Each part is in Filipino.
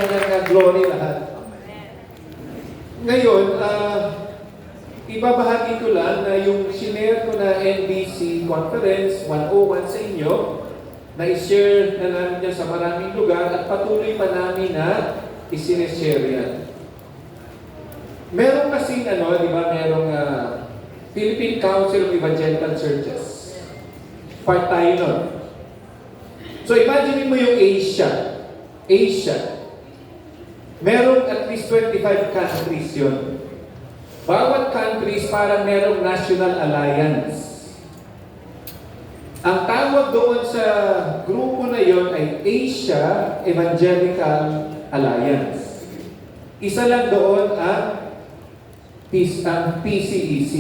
kanyang glory lahat. Ngayon, ibabahagi ko lang na yung sinare ko na NBC Conference 101 sa inyo, na i-share na namin yan sa maraming lugar at patuloy pa namin na isineshare yan. Meron kasing di ba, merong Philippine Council of Evangelical Churches. Part tayo nun. So imagine mo yung Asia. Merong at least 25 countries yun. Bawat countries parang merong national alliance. Ang tawag doon sa grupo na yon ay Asia Evangelical Alliance. Isa lang doon ang PCEC.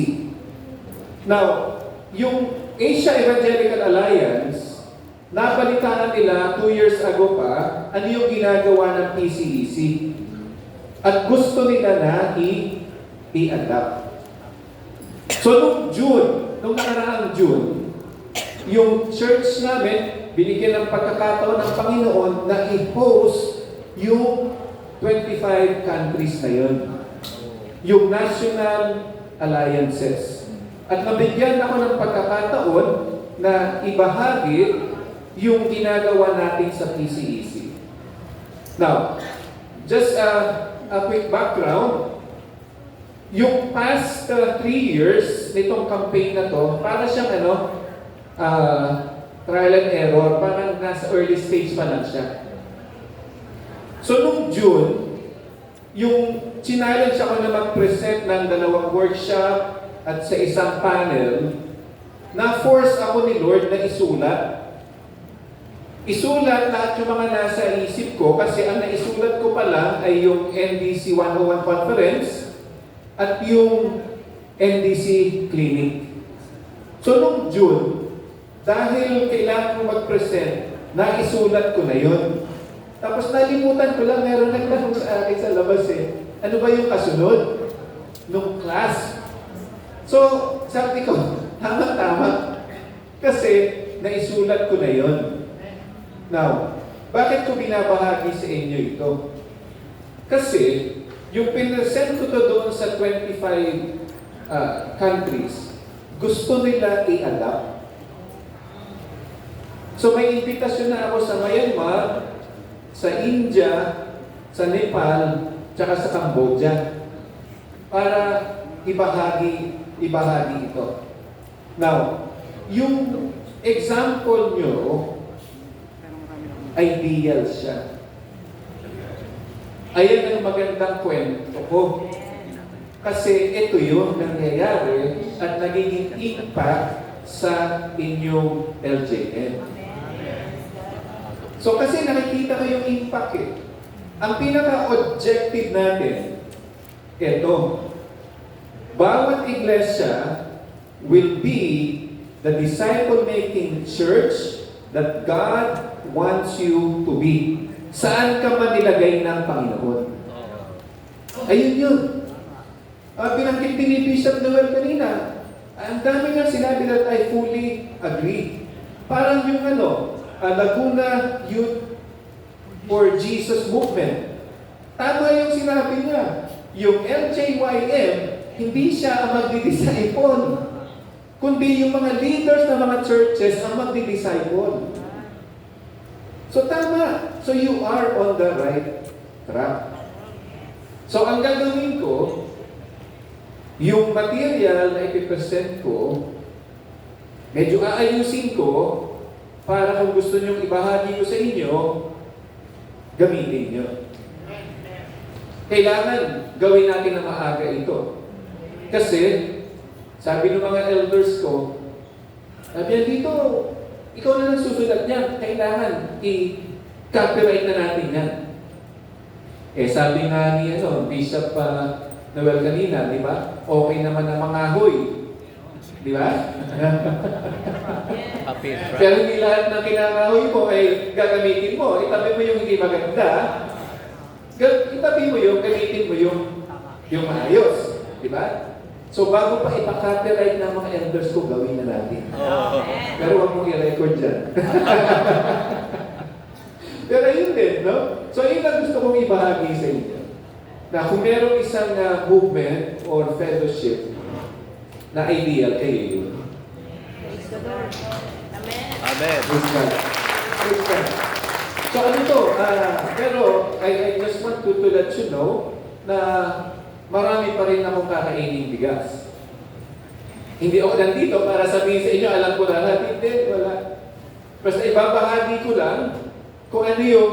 Now, yung Asia Evangelical Alliance, nabalitaan nila 2 years ago pa ano yung ginagawa ng PCEC. At gusto nila na i-adapt. So, nung nakaraang June, yung church namin, binigyan ng pagkakataon ng Panginoon na i-host yung 25 countries na yun. Yung national alliances. At nabigyan ako ng pagkakataon na ibahagi yung ginagawa natin sa PCEC. Now, just a quick background. Yung past 3 years nitong campaign na to, para siyang trial and error, parang nasa early stage pa lang siya. So, nung June, yung challenge ako na mag-present ng 2 workshop at sa isang panel, na-force ako ni Lord na isulat. Isulat lahat yung mga nasa isip ko kasi ang naisulat ko pala ay yung NDC 101 Conference at yung NDC Clinic. So, nung June, dahil kailangan ko mag-present, naisulat ko na yun. Tapos nalimutan ko lang, meron nagtanong sa akin sa labas ano ba yung kasunod? Nung class. So, sabi ko, tama-tama. Kasi, naisulat ko na yun. Now, bakit ko binabahagi sa inyo ito? Kasi, yung pinresent ko to doon sa 25 countries, gusto nila i-adapt. So may imbitasyon na ako sa Myanmar, sa India, sa Nepal, tsaka sa Cambodia para ibahagi ito. Now, yung example nyo, ideal siya. Ayan ang magandang kwento ko. Kasi ito yung nangyayari at nagiging impact sa inyong LJN. So kasi nakikita ko yung impact Ang pinaka-objective natin, ito. Bawat iglesia will be the disciple-making church that God wants you to be. Saan ka man nilagay ng Panginoon? Ayun yun. Binanggit din ni Bishop Noel kanina. Ang dami nga sinabi that I fully agree. Parang yung Laguna Youth for Jesus Movement. Tama yung sinabi niya. Yung LJYM, hindi siya ang magdi-disciple, kundi yung mga leaders ng mga churches ang magdi-disciple. So tama. So you are on the right track. So ang gagawin ko, yung material na ipipresent ko, medyo aayusin ko para kung gusto nyong ibahagi ko sa inyo, gamitin nyo. Kailangan gawin natin na maaga ito. Kasi, sabi ng mga elders ko, sabi dito, ikaw na lang susulat niya. Kailangan i-copyright na natin yan. Sabi nga ni Bishop Noel kanina, di ba? Okay naman ang mga hoy. Di ba? Pero hindi lahat ng kinakahoy mo ay gagamitin mo. Itabi mo yung hindi maganda. Itabi mo yung, gamitin mo yung maayos. Di ba? So bago pa ipaka-copyright ng mga elders ko, gawin na natin. Pero huwag mong i-record dyan. Pero yun din, no? So, yun lang gusto kong ibahagi sa inyo. Na kung merong isang movement or fellowship na ideal, kayo yun. Amen. Praise God. Praise God. So ano to, pero I just want to let you know na marami pa rin akong kakaining bigas. Hindi ako nandito para sabihin sa inyo, alam ko lahat. Hindi, wala. Basta ibabahagi ko lang kung ano yung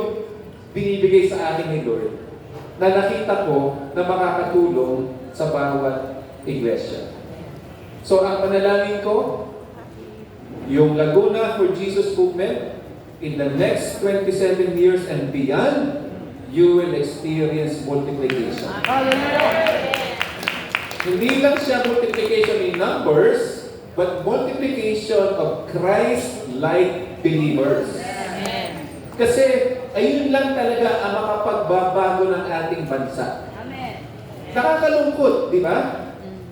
binibigay sa akin ni Lord na nakita ko na makakatulong sa bawat iglesia. So ang panalangin ko, yung Laguna for Jesus movement, in the next 27 years and beyond, you will experience multiplication. Hindi lang siya multiplication in numbers, but multiplication of Christ-like believers. Kasi ayun lang talaga ang makapagbabago ng ating bansa. Nakakalungkot, di ba?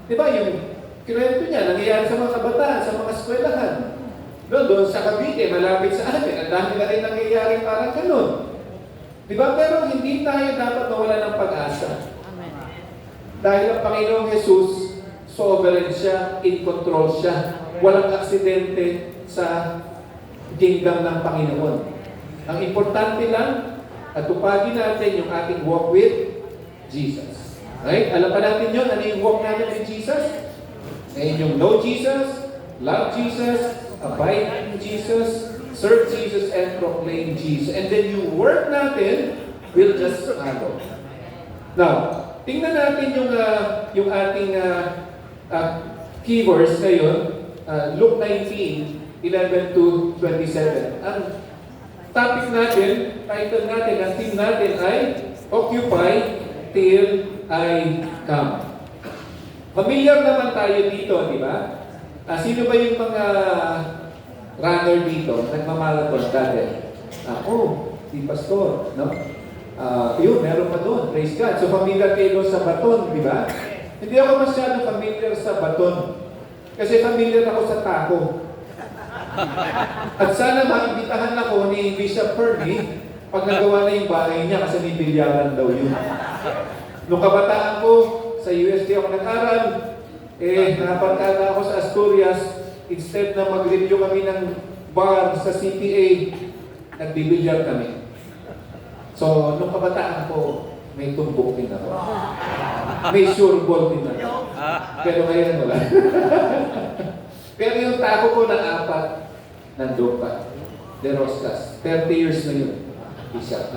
Di ba yung kinuwento niya, nangyayari sa mga kabataan, sa mga eskwelahan. Doon sa Cavite, malapit sa atin, ang dami na rin nangyayari parang ganun. Di ba? Pero hindi tayo dapat mawala ng pag-asa. Dahil ang Panginoong Jesus, sovereign siya, in control siya. Walang aksidente sa kingdom ng Panginoon. Ang importante lang, atupagin natin yung ating walk with Jesus. Right? Alam pa natin yun, ano yung walk natin with Jesus? Ayun yung know Jesus, love Jesus, abide in Jesus, serve Jesus, and proclaim Jesus. And then yung work natin will just follow. Now, tingnan natin yung ating keywords ngayon, Luke 19:11 to 27. Ang topic natin, title natin, ang theme natin ay Occupy Till I Come. Familiar naman tayo dito, di ba? Sino ba yung mga runner dito? Nagmamarathon dati? Si Pastor, no? Yun, meron pa doon. Praise God. So, familiar kayo sa baton, di ba? Hindi ako masyadong familiar sa baton. Kasi familiar ako sa tako. At sana maimbitahan ako ni Bishop Fernie pag nagawa na yung bahay niya kasi may bilyaran daw yun. Nung kabataan ko, sa USD ako nag-aral, napunta ako sa Asturias, instead na mag-review kami ng bar sa CPA, nagbibilyar kami. So, nung kabataan ko, may tumbok din ako. May sure ball din ako. Pero ngayon wala. Pero yung tako ko na 4, nandun pa. De Roscas. 30 years na yun. Isa.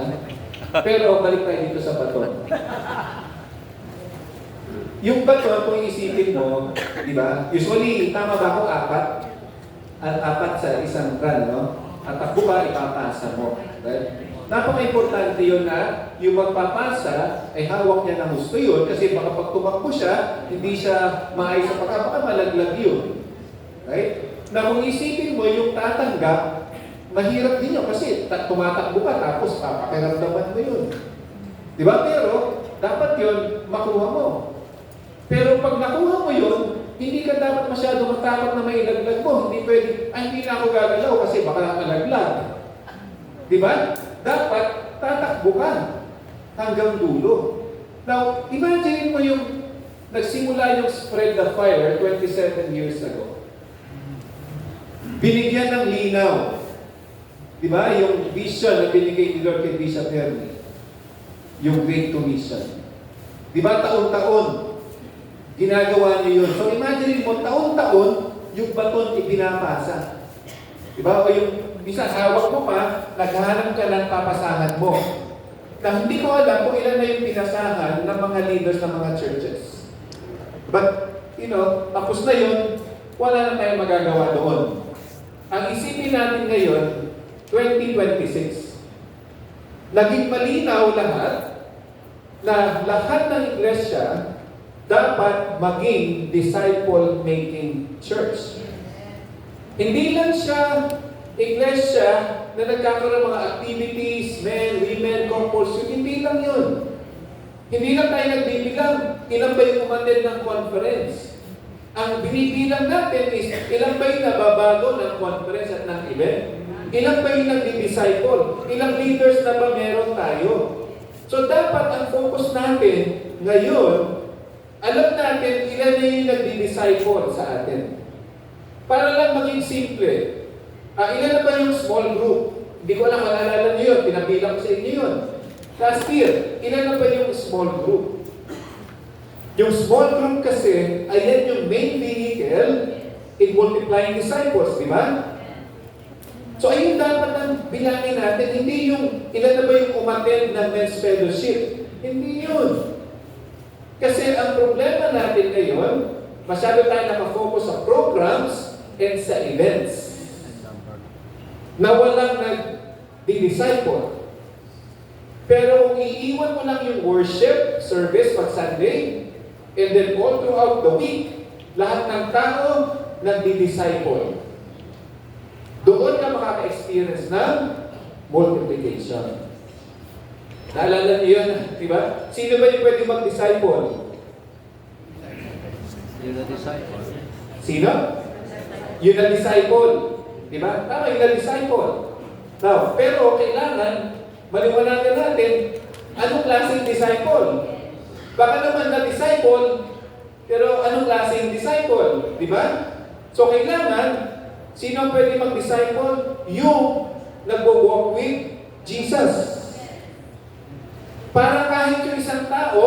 Pero balik tayo dito sa baton. Yung baton, kung isipin mo, di ba? Usually, tama ba ako 4? At 4 sa isang run, no? At takbo ka, ipapasa mo. Right? Napaka-importante yun na yung magpapasa ay hawak niya ng gusto yun kasi baka pag tumakbo siya, hindi siya maayos sa baka malaglag yun. Right? Na kung isipin mo yung tatanggap, mahirap din yun kasi tumatakbo ka tapos papakiramdaman mo yun. Di ba? Pero dapat yun makuha mo. Pero pag nakuha mo yun, hindi ka dapat masyado matakot na may ilaglag mo. Hindi pwede, hindi na ako gagalaw kasi baka malaglag. Di ba? Dapat tatakbo ka hanggang dulo. Now, imagine mo yung nagsimula yung Spread the Fire 27 years ago. Binigyan ng linaw. Di ba? Yung vision na binigay ni Lord kay Bishop Fernie. Yung Great Commission. Di ba? Taon-taon ginagawa niyo yun. So imagine mo, taon-taon yung baton ipinapasa. Di ba? O yung bisa hawak mo pa, naghahanap ka ng papasahan mo. Na hindi ko alam kung ilan na yung pinasahan ng mga leaders ng mga churches. But, tapos na yun, wala na tayong magagawa doon. Ang isipin natin ngayon, 2026. Naging malinaw lahat na lahat ng iglesia dapat maging disciple-making church. Hindi lang siya iglesia na nagkakaroon ng mga activities, men, women, couples, hindi lang yun. Hindi lang tayo nagbibilang, ilan ba yung umattend ng conference? Ang binibilang natin is, ilan ba yung nababago ng conference at ng event? Ilan ba yung nagdi-disciple? Ilang leaders na ba meron tayo? So dapat ang focus natin ngayon, alam natin ilan na yung nagdi-disciple sa atin. Para lang maging simple. Ilan na ba yung small group? Hindi ko alam, malala niyo yun. Pinabilang ko sa inyo yun. Last year, ilan na ba yung small group? Yung small group kasi, ayan yung main vehicle in multiplying disciples, di ba? So ayun dapat ang bilangin natin, hindi yung ilan na ba yung umattend ng men's fellowship. Hindi yun. Kasi ang problema natin ngayon, masyado tayo nakafocus sa programs and sa events na walang nag-disciple. Pero kung iiwan mo lang yung worship service pag Sunday, and then all throughout the week, lahat ng tao nagdi-disciple. Doon ka makaka-experience ng multiplication. Naalala niyo yun, di ba? Sino ba yung pwede mag-disciple? You're the disciple. Sino? Yun ang disciple. Di ba? Tama, yun ang disciple. Now, pero kailangan maliwanagan natin anong klaseng disciple. Baka naman na disciple, pero anong klaseng disciple? Di ba? So kailangan, sino ang pwede mag-disciple? Yung nagwo-walk with Jesus. Para kahit yung isang tao,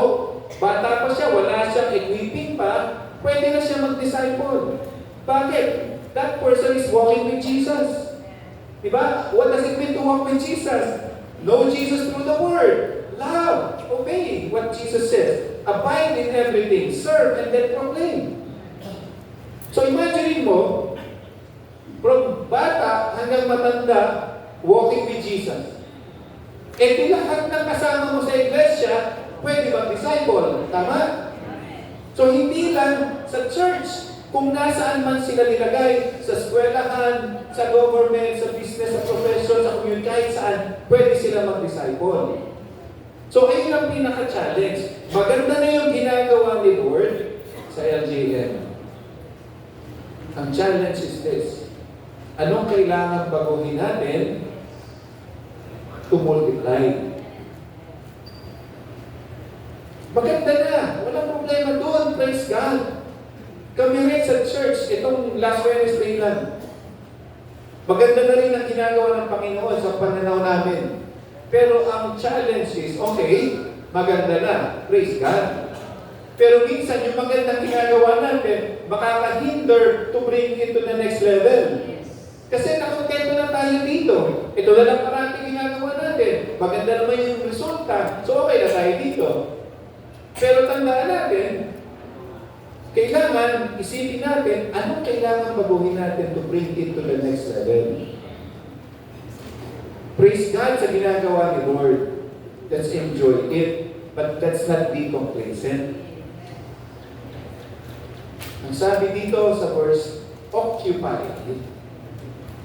bata pa siya, wala siyang equipping pa, pwede na siya mag-disciple. Bakit? That person is walking with Jesus. Diba? What does it mean to walk with Jesus? Know Jesus through the Word. Love. Obey what Jesus says. Abide in everything. Serve and then proclaim. So imagine mo, from bata hanggang matanda, walking with Jesus. Eh di lahat ng kasama mo sa iglesia, pwede mag-disciple. Tama? So hindi lang sa church, kung nasaan man sila nilagay, sa eskwelahan, sa government, sa business, sa profession, sa community, kahit saan, pwede sila mag-disciple. So ayun ang pinaka-challenge. Maganda na yung ginagawa ni Lord sa LJN. Ang challenge is this. Anong kailangan baguhin natin to multiply? Maganda na. Walang problema doon. Praise God. Kami rin sa church, itong last Wednesday lang. Maganda na rin ang ginagawa ng Panginoon sa pananaw namin. Pero ang challenge is, okay, maganda na. Praise God. Pero minsan, yung magandang ginagawa natin, makaka-hinder to bring it to the next level. Kasi nakontento na tayo dito. Ito na lang parating ginagawa natin. Maganda naman yung resulta. So okay na tayo dito. Pero tandaan natin, kailangan isipin natin anong kailangan baguhin natin to bring it to the next level. Praise God sa ginagawa ni Lord. Let's enjoy it. But let's not be complacent. Ang sabi dito sa verse, occupy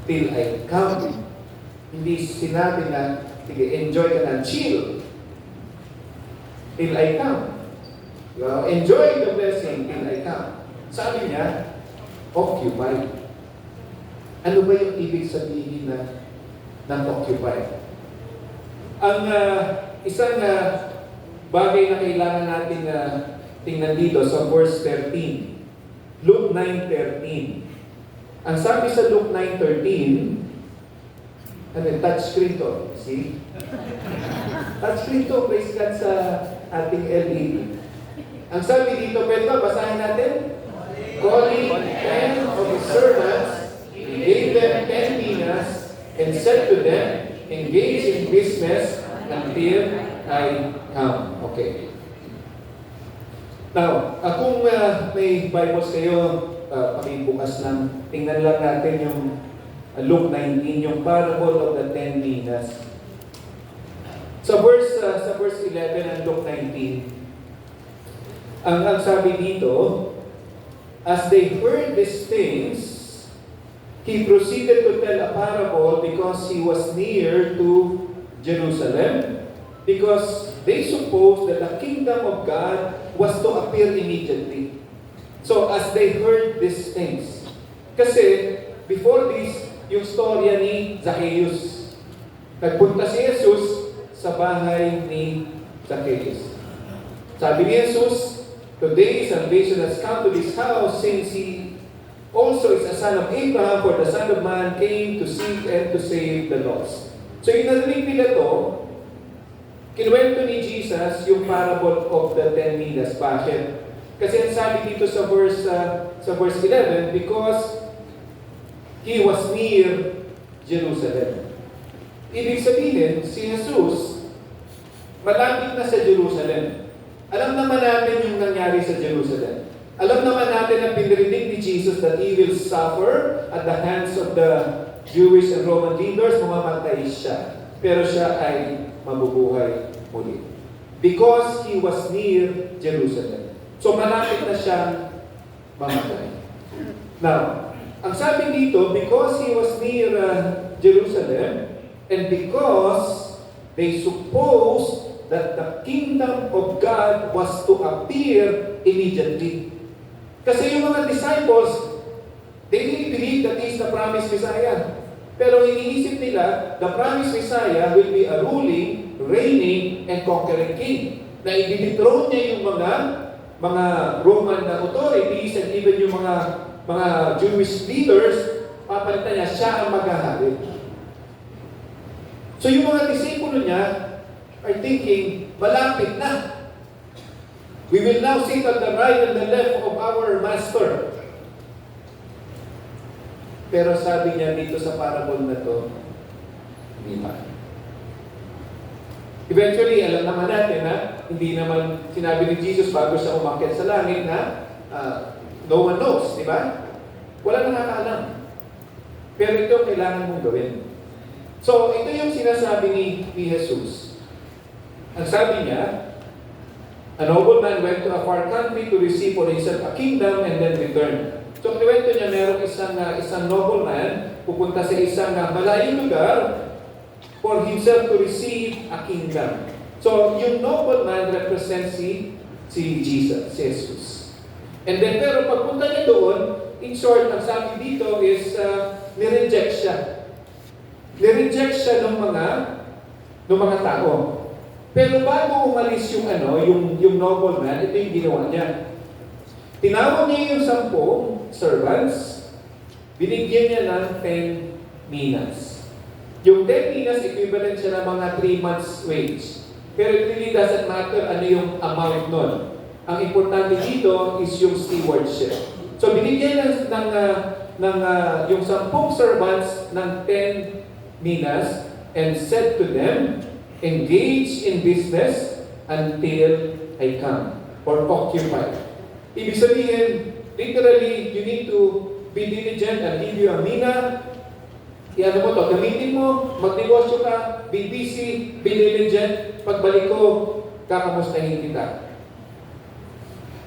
till I come. Hindi sinabi na, sige, enjoy ka na, chill. Till I come. Enjoy the blessing till I come. Sabi niya, occupy. Ano ba yung ibig sabihin ng occupy? Ang isang bagay na kailangan natin tingnan dito sa verse 13. Luke 9:13. Ang sabi sa Luke 9:13, touch screen to. See? Touch screen to. Praise God sa ating LED. Ang sabi dito, pwede ba basahin natin? Calling 10 of his servants, he gave them 10 minas, and said to them, engage in business until I come. Okay. Now, kung may Bibles kayo, pakibukas lang. Tingnan lang natin yung Luke 19, yung parable of the 10 minas. Sa verse 11 ng Luke 19, ang sabi dito, as they heard these things, he proceeded to tell a parable because he was near to Jerusalem, because they supposed that the kingdom of God was to appear immediately. So as they heard these things, kasi before this, yung storya ni Zacchaeus. Nagpunta si Jesus sa bahay ni Zacchaeus. Sabi ni Jesus, "Today salvation has come to this house, since he also is a son of Abraham, for the Son of Man came to seek and to save the lost." So yung narinig nila to, kinuwento ni Jesus yung parable of the 10 minas. Bakit? Kasi ang sabi dito sa verse 11, because he was near Jerusalem. Ibig sabihin, si Jesus malapit na sa Jerusalem. Alam naman natin yung nangyari sa Jerusalem. Alam naman natin na pinirinig ni Jesus that he will suffer at the hands of the Jewish and Roman leaders, mamamatay siya. Pero siya ay mabubuhay muli. Because he was near Jerusalem. So malapit na siyang mamatay. Now, ang sabi dito, because he was near Jerusalem, and because they supposed that the kingdom of God was to appear immediately. Kasi yung mga disciples, they didn't believe that he is the promised Messiah. Pero iniisip nila, the promised Messiah will be a ruling, reigning, and conquering king. Na i-dethrone niya yung mga Roman authorities and even yung mga Jewish leaders, papalitan niya, siya ang maghahari. So yung mga disipulo niya are thinking, malapit na. We will now sit on the right and the left of our master. Pero sabi niya dito sa parable na to, hindi pa. Eventually, alam naman natin na hindi naman sinabi ni Jesus bago siya umakyat sa langit na no one knows, di ba? Wala nakakaalam. Pero ito kailangan mong gawin. So, ito yung sinasabi ni Jesus. Ang sabi niya, a nobleman went to a far country to receive for himself a kingdom and then return. So, kinuwento niya, merong isang nobleman pupunta sa isang malayong lugar for himself to receive a kingdom. So, yung nobleman represents si Jesus, si Jesus. And then, pero pagpunta niya doon, in short, ang sabi dito is, nireject siya. Nireject siya ng mga tao. Pero bago umalis yung nobleman, ito yung ginawa niya. Tinawag niya yung 10 servants, binigyan niya ng 10 minas. Yung 10 minas, equivalent siya ng mga 3 months wage. Pero it really doesn't matter ano yung amount nun. Ang importante dito is yung stewardship. So binigyan ng yung 10 servants ng 10 minas and said to them, engage in business until I come, or occupy. Ibig sabihin, literally, you need to be diligent and give you a mina. Iano mo to, gamitin mo, magnegosyo ka, be busy, be diligent, pagbalik ko, kakamustahin kita.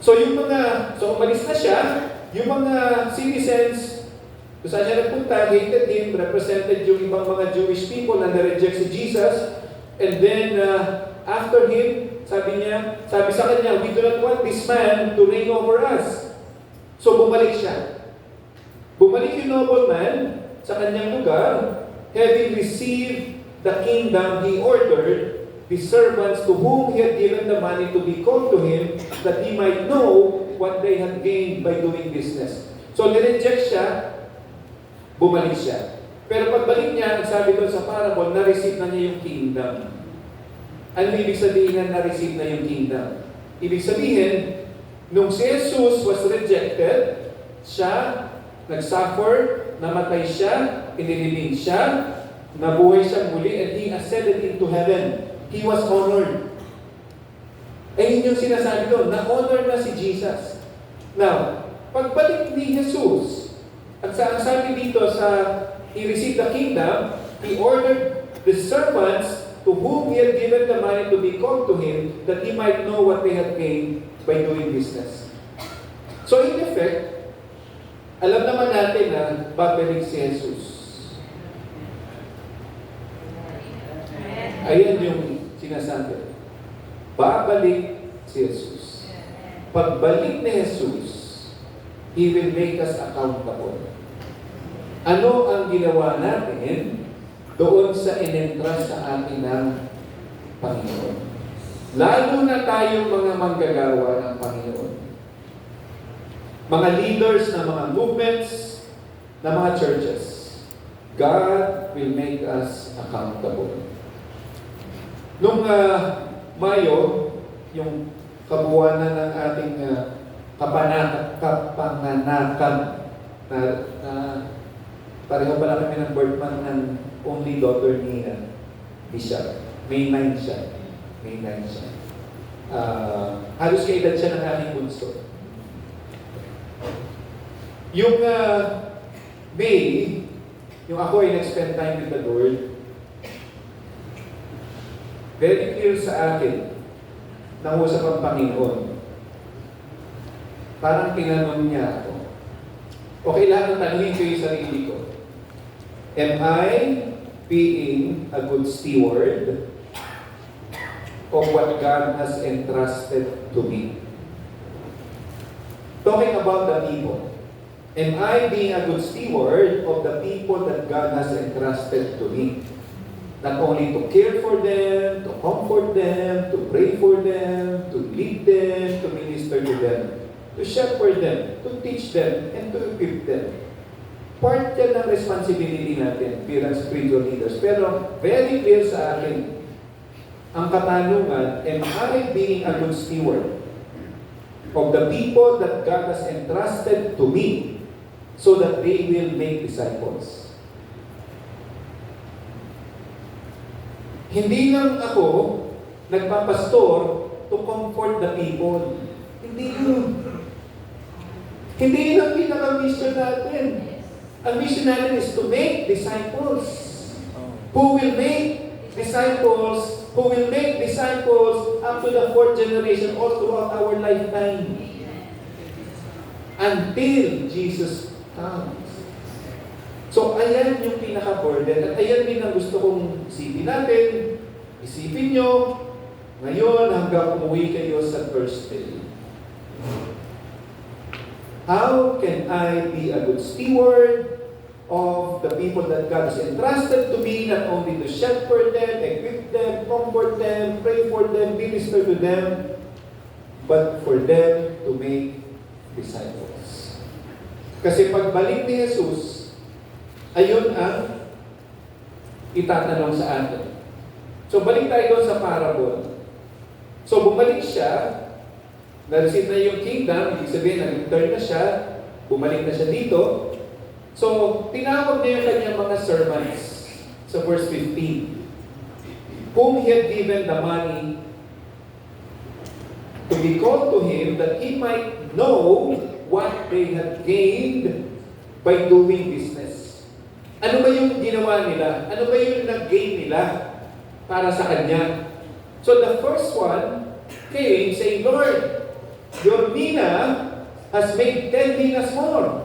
So umalis na siya, yung mga citizens, kung saan siya nagpunta, hated him, represented yung ibang mga Jewish people na na-reject si Jesus, and then, after him, sabi sa kanya, we do not want this man to reign over us. So bumalik siya. Bumalik yung nobleman sa kanyang lugar, having received the kingdom, he ordered the servants to whom he had given the money to be called to him, that he might know what they had gained by doing business. So nireject siya, bumalik siya. Pero pagbalik niya, sabi doon sa parable, na-receive na niya yung kingdom. Ano ibig sabihin na na-receive na yung kingdom? Ibig sabihin, nung si Jesus was rejected, siya nag-suffer, namatay siya, inilibing siya, nabuhay siya muli, and he ascended into heaven. He was honored. Yun yung sinasabi doon, na-honor na si Jesus. Now, pagbalik ni Jesus, at ang sabi dito sa he received the kingdom, he ordered the servants to whom he had given the money to be called to him, that he might know what they had gained by doing business. So in effect, alam naman natin na babalik si Jesus. Ayan yung sinasabi. Babalik si Jesus. Pagbalik ni Jesus, He will make us accountable. Ano ang ginawa natin doon sa in-entrust sa atin ng Panginoon? Lalo na tayong mga manggagawa ng Panginoon. Mga leaders ng mga movements, ng mga churches. God will make us accountable. Nung Mayo, yung kabuuanan ng ating kapanganakan na pareho pala kami ng birthmonth ng only daughter ni Bishop. May 9 siya. May 9 siya. Halos kaedad siya ng aking bunso. Yung May, yung ako ay nag-spend time with the Lord, very clear sa akin, nangusap ang Panginoon. Parang tinanong niya ako, okay lang ang tanongin ko yung sarili ko. Am I being a good steward of what God has entrusted to me? Talking about the people. Am I being a good steward of the people that God has entrusted to me? Not only to care for them, to comfort them, to pray for them, to lead them, to minister to them, to shepherd them, to teach them, and to equip them. Part yan ng responsibility natin bilang spiritual leaders. Pero very clear sa akin, ang katanungan, am I being a good steward of the people that God has entrusted to me so that they will make disciples? Hindi lang ako nagpapastor to comfort the people. Hindi yun. Hindi yun ang pinaka-mission natin. Ang mission natin is to make disciples. Who will make disciples? Who will make disciples up to the 4th generation all throughout our lifetime. Until Jesus comes. So, ayan yung pinaka-burden. At ayan din ang gusto kong isipin natin. Isipin nyo, ngayon hanggang umuwi kayo sa Thursday. How can I be a good steward of the people that God has entrusted to me, not only to shepherd them, equip them, comfort them, pray for them, minister to them, but for them to make disciples. Kasi pagbalik ni Jesus, ayun ang itatanong sa atin. So, balik tayo doon sa parable. So, bumalik siya, na-receive na yung kingdom, ibig sabihin, nag-return na siya, bumalik na siya dito. So, tinawag niya yung kanyang mga servants sa verse 15. Whom he had given the money to be called to him that he might know what they had gained by doing business. Ano ba yung ginawa nila? Ano ba yung nag-gain nila para sa kanya? So the first one came saying, Lord, your mina has made 10 minas more.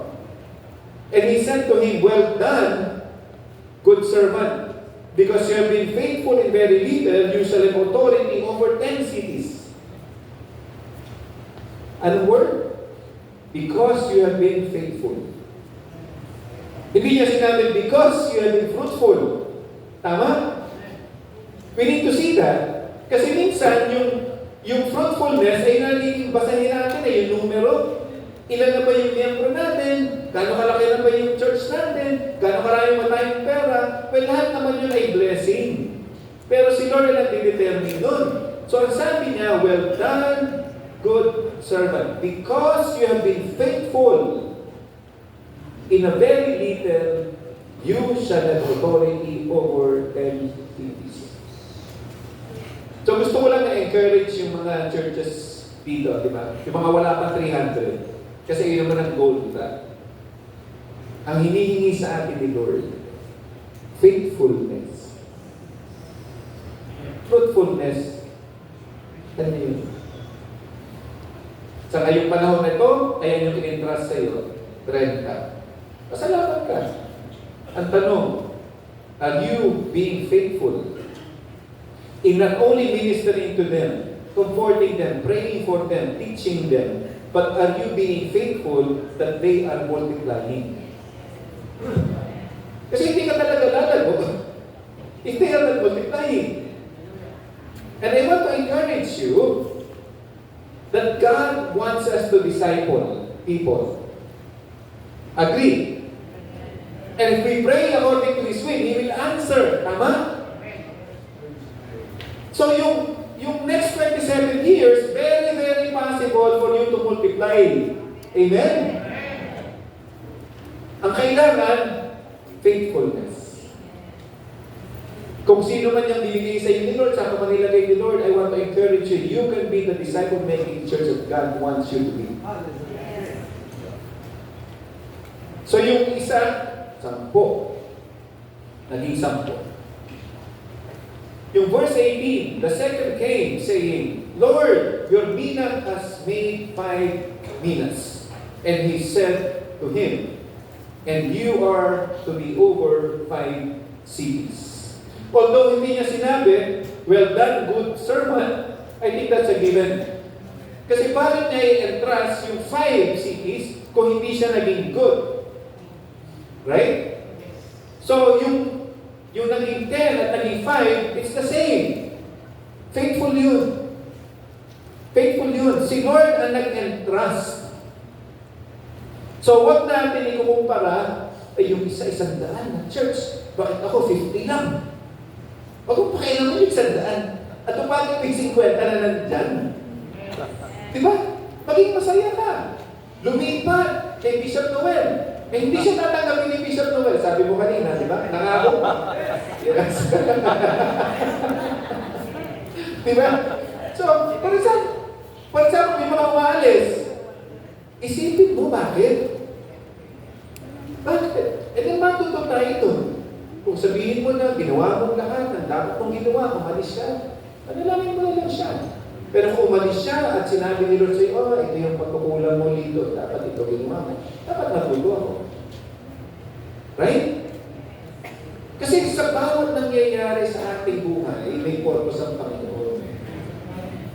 And he said to him, well done, good servant. Because you have been faithful in very little, you shall have authority over 10 cities. Anong word? Because you have been faithful. Hindi niya sinabi, because you have been fruitful. Tama? We need to see that. Kasi minsan, yung fruitfulness ay nagiging basahin natin ay yung numero. Ilan na ba yung miyembro natin? Gano'ng kalaki na ba yung church natin? Gano'ng maraming matayong pera? Well, lahat naman yun ay blessing. Pero si Lord ang nag-determine nun. So, ang sabi niya, well done, good servant. Because you have been faithful in a very little, you shall have authority over 10 cities. So gusto ko lang na-encourage yung mga churches dito, di ba? Yung mga wala pa 300. Kasi yun naman ang goal nila. Ang hinihingi sa atin ni Lord, faithfulness. Fruitfulness. Ano yun? Sa ngayong panahon na ito, ayan yung in-entrust sa'yo, 30. Pasalamat ka. Ang tanong, are you being faithful in not only ministering to them, comforting them, praying for them, teaching them, but are you being faithful that they are multiplying? Kasi hindi ka talaga lalago. Hindi ka nag-multiplying. And I want to encourage you that God wants us to disciple people. Agree? And if we pray according to His will, He will answer. Tama? So yung next 27 years, very, very possible for you to multiply. Amen? Ang kailangan, faithfulness. Kung sino man yung bibigay sa iyo ni Lord, saan ka manilagay ni Lord, I want to encourage you, you can be the disciple-making church that God wants you to be. So yung isa, 10. Naging 10. Yung verse 18, the second came saying, Lord, your mina has made 5 minas. And he said to him, and you are to be over 5 cities. Although hindi niya sinabi, well done, good servant, I think that's a given. Kasi bakit niya i-entrust yung 5 cities kung hindi siya naging good? Right? So, yung naging 10 at naging 5, it's the same. Faithful yun. Faithful yun. Si Lord ang nag-entrust. So, wag natin ikukumpara ay yung isa-100 na church. Bakit ako 50 lang? Wag kong pakialam mo yung 100. At bakit may 50 na nandyan? Diba? Maging masaya ka. Lumipat kay Bishop Noel. Eh, hindi siya tatanggapin ni Bishop Noel. Sabi mo kanina, di ba? Nangako pa. Yes. Di ba? So, for example, may mga umaalis. Isipin mo, bakit? Bakit? E then matuto tayo doon. Kung sabihin mo na, ginawa mong lahat, ang dapat mong ginawa, umalis siya, panalangin mo na lang siya. Pero kung umalis siya at sinabi ni Lord sa'yo, oh, ito yung pagkukulang mo dito, dapat ito ginawa mo. Dapat natuto ako. Right? Kasi sa bawat nangyayari sa ating buhay, may purpose ang Panginoon.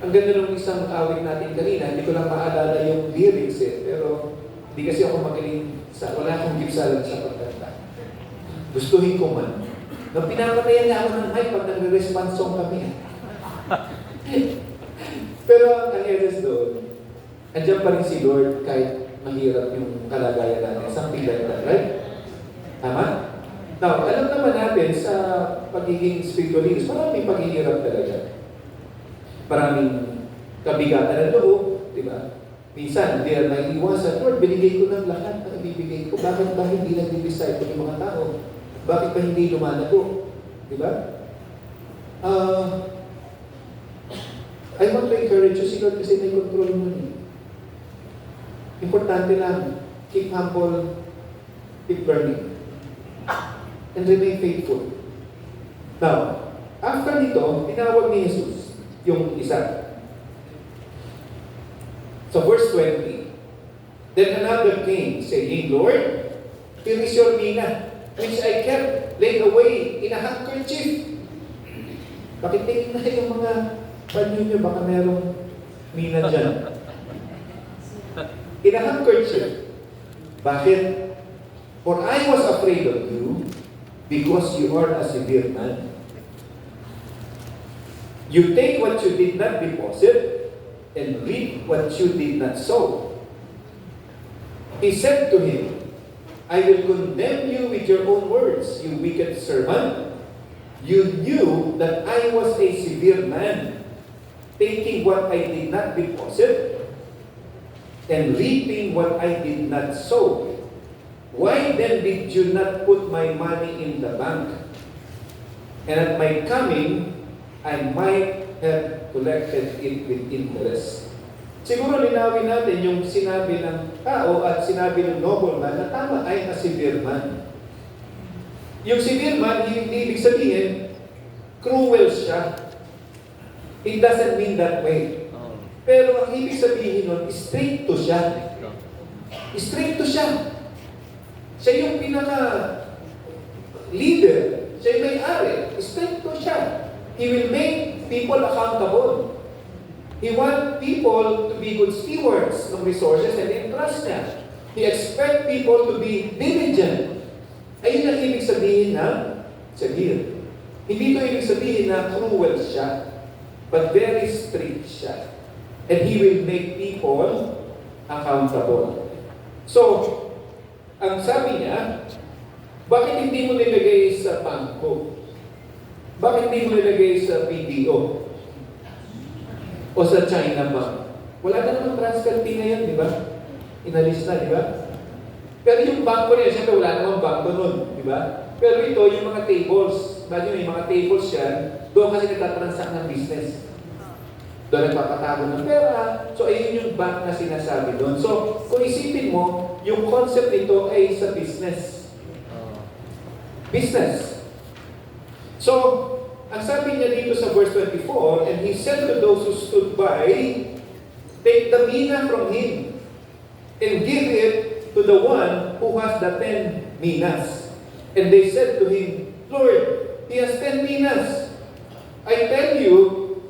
Ang ganda ng isang awit natin kanina, hindi ko lang maalala yung lyrics pero hindi kasi ako magaling wala akong gipsalan sa pagkanta. Gustuhin ko man. Nung pinapatayan niya ako ng mic pag nagre-response song kami. Pero ang eres doon, andyan pa rin si Lord kahit mahirap yung kalagayan natin. Something like that, right? Tama? Now, alam naman natin sa pagiging spiritual leaders, maraming paghihirap talaga. Maraming kabigatan ng loob, di ba? Minsan, hindi na naiiwasan, Lord, binigay ko ng lahat na ibibigay ko. Bakit ba hindi nag-decide yung mga tao? Bakit ba hindi lumalago? Di ba? I want to encourage you, si Lord kasi may control mo niya. Importante lang, keep humble, keep burning, and remain faithful. Now, after nito, tinawag ni Jesus yung isa. So verse 20, then another came, saying, Lord, here is your mina, which I kept laid away in a handkerchief. Pakitingin na yung mga panyo nyo, baka merong mina dyan. In a handkerchief. Bakit? For I was afraid of you, because you are a severe man. You take what you did not deposit, and reap what you did not sow. He said to him, I will condemn you with your own words, you wicked servant. You knew that I was a severe man, taking what I did not deposit, and reaping what I did not sow. Why then did you not put my money in the bank? And at my coming, I might have collected it with interest. Siguro linawin natin yung sinabi ng tao at sinabi ng nobleman na tama ay a severe man. Yung severe man, hindi ibig sabihin, cruel siya. It doesn't mean that way. Pero ang ibig sabihin nun, stricto siya. Stricto siya. Siya yung pinaka-leader. Siya yung may-ari. Stricto siya. He will make people accountable. He wants people to be good stewards of resources and entrust niya. He expects people to be diligent. Ayun ang ibig sabihin ng severe. Hindi ito ibig sabihin na cruel siya, but very strict siya. And He will make people accountable. So, ang sabi niya, bakit hindi mo nilagay sa bangko? Bakit hindi mo nilagay sa PDO? O sa China Bank? Wala na naman transfer fee ngayon, di ba? Inalis na, di ba? Pero yung bangko na yun, siyempre wala namang bangko nun, di ba? Pero ito, yung mga tables, bakit yung mga tables yan, doon kasi nagtatransact ng business. Doon nagpapatago ng pera. So, ayun yung bank na sinasabi doon. So, kung isipin mo, yung concept nito ay sa business. Business. So, ang sabi niya dito sa verse 24, and He said to those who stood by, take the mina from him, and give it to the one who has the 10 minas. And they said to him, Lord, he has 10 minas. I tell you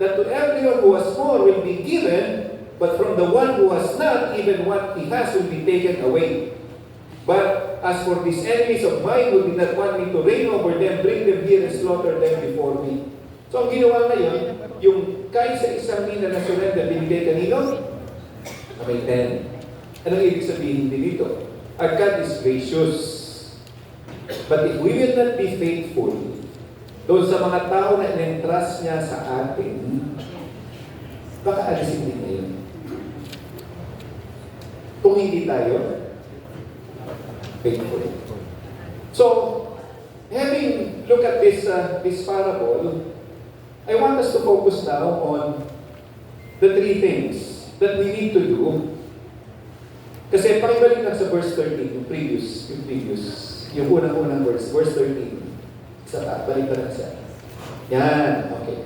that to everyone who has more will be given, but from the one who has not, even what he has will be taken away. But as for these enemies of mine who did not want me to reign over them, bring them here and slaughter them before me. So ang ginawa ngayon, yung kahit sa isang mina na surrender, binigay kanino? May 10. Anong ibig sabihin din dito? Our God is gracious. But if we will not be faithful, doon sa mga tao na in-entrust niya sa atin, baka alisin din ngayon. Kung hindi tayo faithful. So, having look at this parable, I want us to focus now on the three things that we need to do. Kasi pakibalik lang sa verse 13, yung previous, yung unang verse 13. Balik pa lang siya. Yan, okay.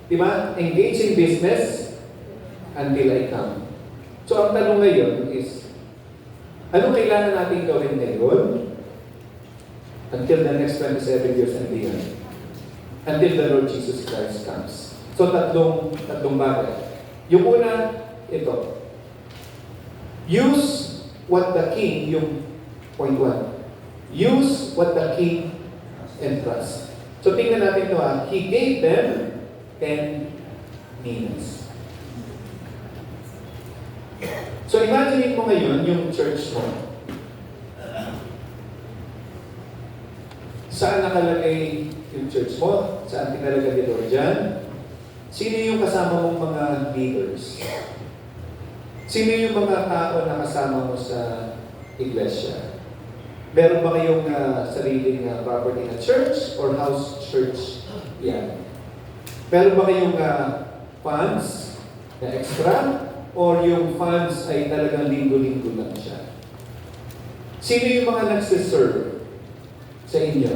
Diba? Engage in business until I come. So, ang tanong ngayon is, ano kailangan natin gawin ngayon until the next 27 years and beyond? Until the Lord Jesus Christ comes. So, tatlong bagay. Yung una, ito. Use what the king, yung point 1. Use what the king entrust. So, tingnan natin ito ha. He gave them 10 minas. So, imagine mo ngayon yung church mo. Saan nakalagay yung church mo? Saan pinalagay dito? Diyan? Sino yung kasama mong mga leaders? Sino yung mga tao na kasama mo sa iglesia? Meron ba kayong sariling property na church or house church? Yan. Meron ba kayong funds na extra? Or yung funds ay talagang linggo-linggo lang siya? Sino yung mga nagsiserve sa inyo?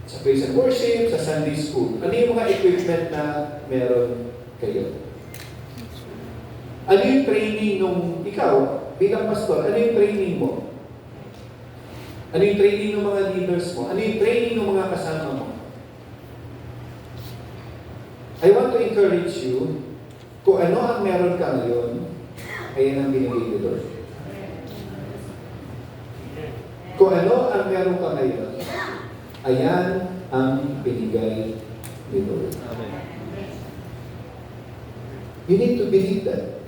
Sa praise and worship, sa Sunday school. Ano yung mga equipment na meron kayo? Ano yung training nung ikaw, bilang pastor, ano yung training mo? Ano yung training ng mga leaders mo? Ano yung training ng mga kasama mo? I want to encourage you, kung ano ang meron ka ngayon, ayan ang binigay ni Lord. Kung ano ang meron ka ngayon, ayan ang binigay ni Lord. You need to believe that.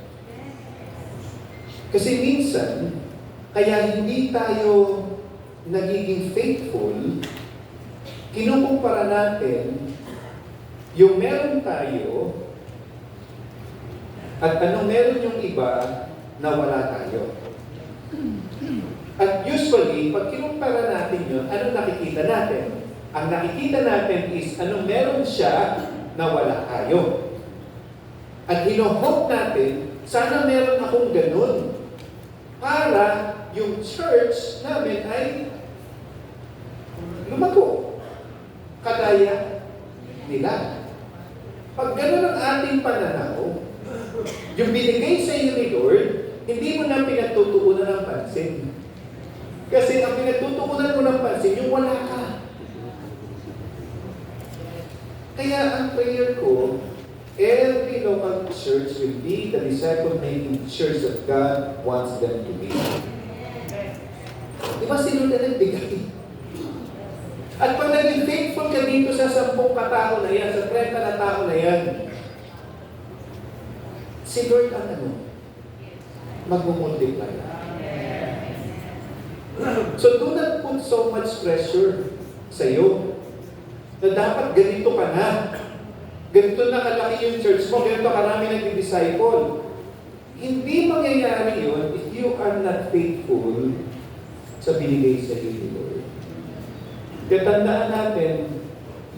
Kasi minsan, kaya hindi tayo nagiging faithful, kinukumpara natin yung meron tayo at anong meron yung iba na wala tayo. At usually, pag kinumpara natin yun, anong nakikita natin? Ang nakikita natin is anong meron siya na wala tayo. At hino-hope natin, sana meron akong ganun para yung church namin ay lumago. Kagaya nila. Pag ganun ang ating pananaw, yung binigay sa iyo ni Lord, hindi mo na pinagtutuunan ng pansin. Kasi ang pinagtutuunan mo ng pansin, yung wala ka. Kaya ang prayer ko, every local church will be the disciple-making church that God wants them to be. Di ba si Lord na nagbigay? At pag naging faithful ka dito sa 10 katao na yan, sa 30 na tao na yan, si Lord ang magmumultiply. So do not put so much pressure sa iyo na dapat ganito ka na. Ganito na kalaki yung church mo, ganito karami nag-disciple. Hindi mangyayari yun if you are not faithful sa binigay sa iyo ni Lord. Kaya tandaan natin,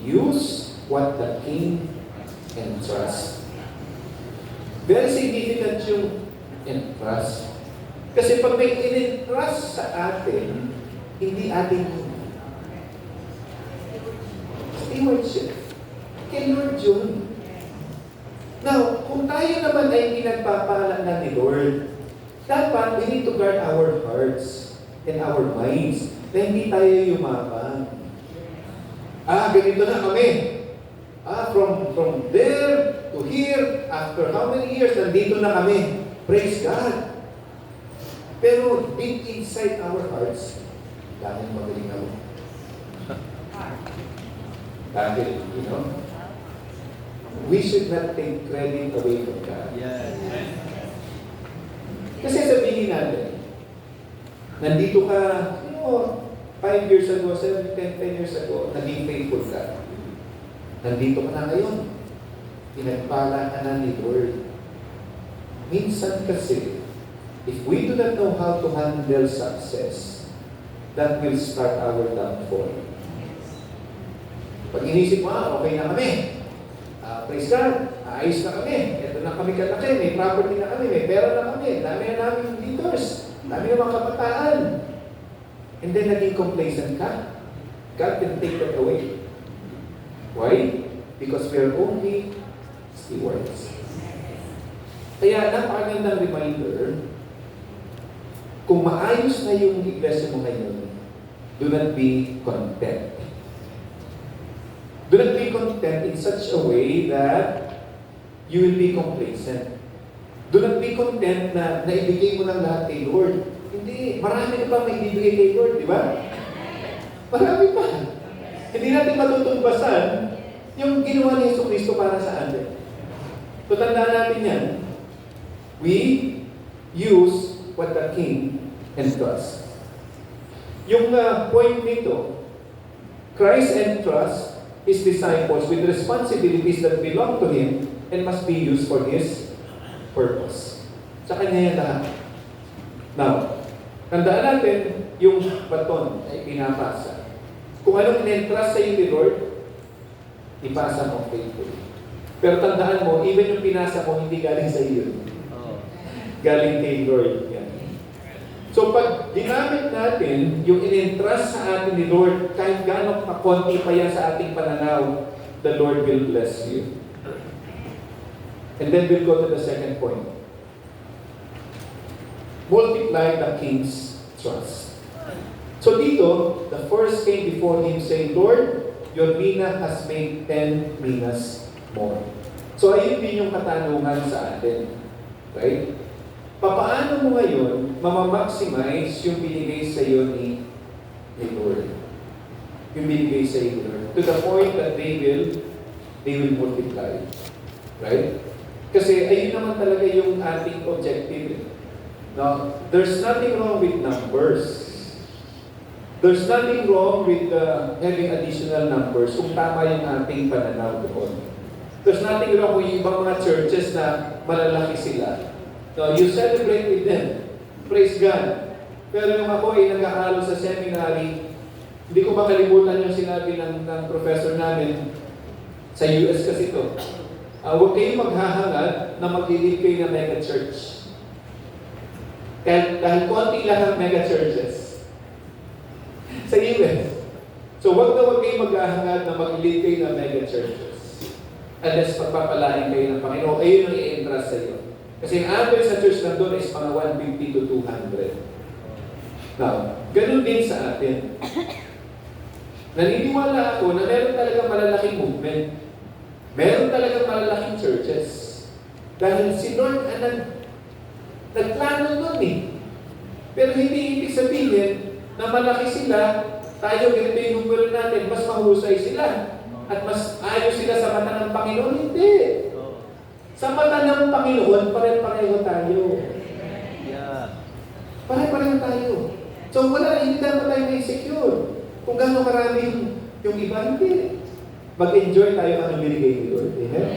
use what the King entrusts. Very significant yung entrust. Kasi pag may in-entrust sa atin, hindi atin stewardship. Kay Lord yun. Now, kung tayo naman ay pinagpapala na ni Lord, dapat we need to guard our hearts and our minds na hindi tayo yumabang. Ganito na kami. From there to here, after how many years, nandito na kami. Praise God. Pero deep inside our hearts, dahil magaling ako. Dahil, we should not take credit away from God. Yes. Kasi sabihin natin, nandito ka, 5 years ago, 7, 10 years ago, naging faithful ka. Nandito ka na ngayon. Pinagpala ka na ni Lord. Minsan kasi, if we do not know how to handle success, that will start our downfall. Pag inisip mo, okay na kami. Praise God, ayos na kami. Ito na kami kalaki, may property na kami, may pera na kami, dami na namin leaders, dami na mga kabataan. And then naging complacent ka, God can take that away. Why? Because we are only stewards. Kaya napakagandang reminder, kung maayos na yung iglesia mo ngayon, do not be content. Do not be content in such a way that you will be complacent. Do not be content na naibigay mo ng lahat kay Lord. Hindi, marami ka pa may ibibigay kay Lord, di ba? Marami pa. Hindi natin matutumbasan yung ginawa ni Jesucristo para sa atin. So tandaan natin yan. We use what the King entrusts. Yung point nito, Christ entrusts His disciples with responsibilities that belong to Him and must be used for His purpose. Sa Kanya yan lahat. Now, tandaan natin yung baton ay pinapasa. Kung anong in-entrust sa iyo ni Lord, ipasa mo faithfully. Pero tandaan mo, even yung pinasa mo, hindi galing sa iyo. Galing kay Lord. Yan. So pag ginamit natin yung in-entrust sa atin ni Lord, kahit gano'ng kakonti pa yan sa ating pananaw, the Lord will bless you. And then we'll go to the second point. Multiply the King's trust. So dito, the first came before him saying, Lord, your mina has made 10 minas more. So ayun din yung katanungan sa atin. Right? Papaano mo ngayon mamamaximize yung binigay sa iyo ni Lord? Yung binigay sa iyo, Lord. To the point that they will multiply. Right? Kasi ayun naman talaga yung ating objective. Now, there's nothing wrong with numbers. There's nothing wrong with having additional numbers kung tama yung ating pananaw doon. There's nothing wrong with ibang mga churches na malalaki sila. So, you celebrate with them. Praise God. Pero yung ako ay nag-aaral sa seminary, hindi ko makalimutan yung sinabi ng professor namin sa US kasi ito. Huwag kayong maghahangad na mag-lead kayo ng mega church. Dahil konti lang ang mega churches sa US. So, huwag kayong maghahangad na mag-lead kayo ng mega churches. Unless pagpapalain kayo ng Panginoon, ayun ang i-entrust sa iyo. Kasi ang average sa church na doon is mga 150 to 200. Now, ganun din sa atin. Naniniwala ako na meron talaga malalaking movement. Meron talaga malalaking churches. Dahil si Lord nagplano nun eh. Pero hindi ibig sabihin na malaki sila, tayo ganito yung numero natin, mas mahusay sila. At mas ayos sila sa mata ng Panginoon. Hindi. Sa mata ng Panginoon, pare-pareho tayo. Pare-pareho tayo. So hindi dapat tayo na-insecure. Kung gano'ng karami yung iba, hindi. Mag-enjoy tayo ang binigay ni Lord. Amen?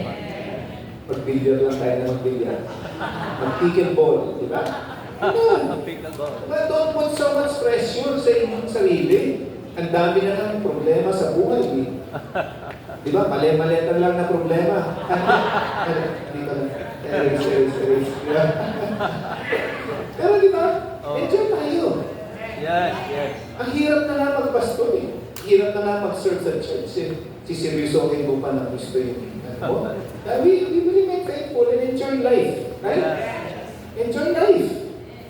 Mag-billiard lang tayo na mag-billiard. Mag-pickleball, di ba? But don't put so much pressure sa inyong sarili. Ang dami na ng problema sa buhay. Di ba? Mali-malitan lang na problema. Erase. Pero di ba? Enjoy tayo. Yes. Ang hirap na nga magpasto eh. Hirap na nga mag-serve sa church eh. Siseryosohin mo pa ng gusto yung we really make faithful and enjoy life. Right? Enjoy life.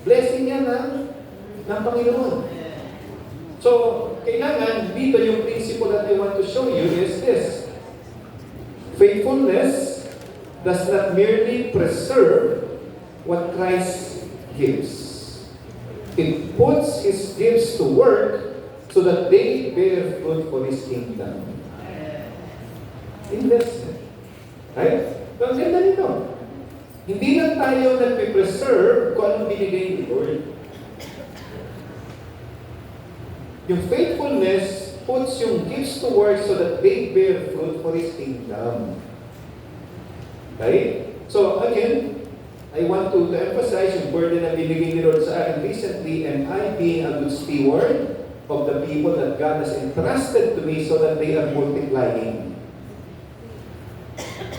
Blessing yan ng Panginoon. So, kailangan dito yung principle that I want to show you is this. Faithfulness does not merely preserve what Christ gives. It puts His gifts to work so that they bear fruit for His kingdom. Investment. Right? So, ang ganda nito. Hindi lang tayo nagpe-preserve kung anong binigay ni Lord. Yung faithfulness puts yung gifts to work so that they bear fruit for His kingdom. Right? So, again, I want to emphasize yung burden na binigay ni Lord sa akin recently, and I being a good steward of the people that God has entrusted to me so that they are multiplying.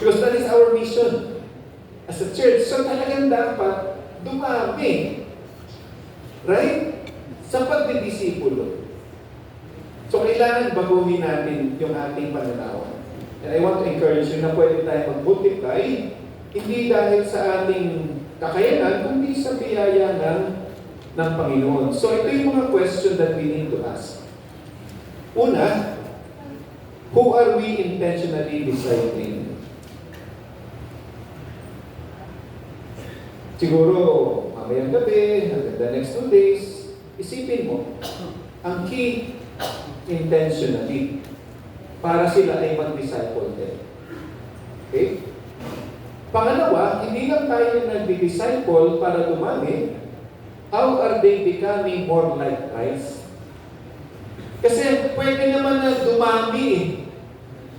Because that is our mission as a church. So talagang dapat dumami. Right? Sa pagdidisipulo. So kailangan baguhin natin yung ating pananaw. And I want to encourage you na pwede tayo mag-multiply, hindi dahil sa ating kakayanan, kundi sa biyaya ng Panginoon. So ito yung mga question that we need to ask. Una, who are we intentionally discipling? Siguro, mamayang gabi, hanggang the next 2 days, isipin mo, ang key, intentionally, para sila ay mag-disciple din. Okay? Pangalawa, hindi lang tayo nag-disciple para dumami, how are they becoming more like Christ? Kasi pwede naman na dumami,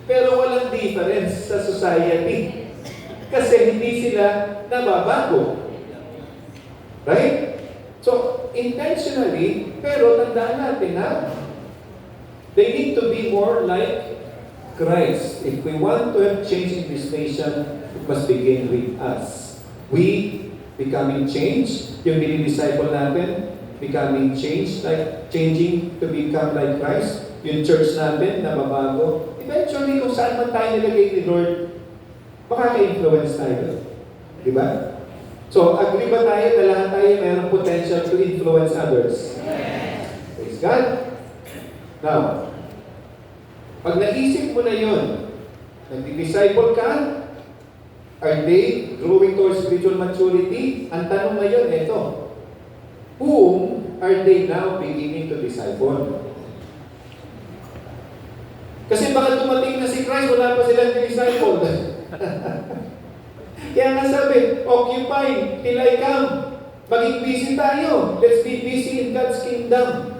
pero walang difference sa society. Kasi hindi sila nababago. Right? So, intentionally, pero tandaan natin na they need to be more like Christ. If we want to have change in this nation, it must begin with us. We becoming changed, yung dinidisciple natin, becoming changed, like changing to become like Christ, yung church natin na mabago. Eventually, kung saan man tayo nilagay ni Lord, makaka-influence tayo. Diba? So, agree ba tayo na lahat tayo mayroong potential to influence others? Praise God. Now, pag naisip mo na yun, nag-disciple ka, are they growing towards spiritual maturity? Ang tanong ngayon, ito, whom are they now beginning to disciple? Kasi baka dumating na si Christ, wala pa silang disciple. Kaya nga sabi, occupy till I come. Maging busy tayo. Let's be busy in God's kingdom.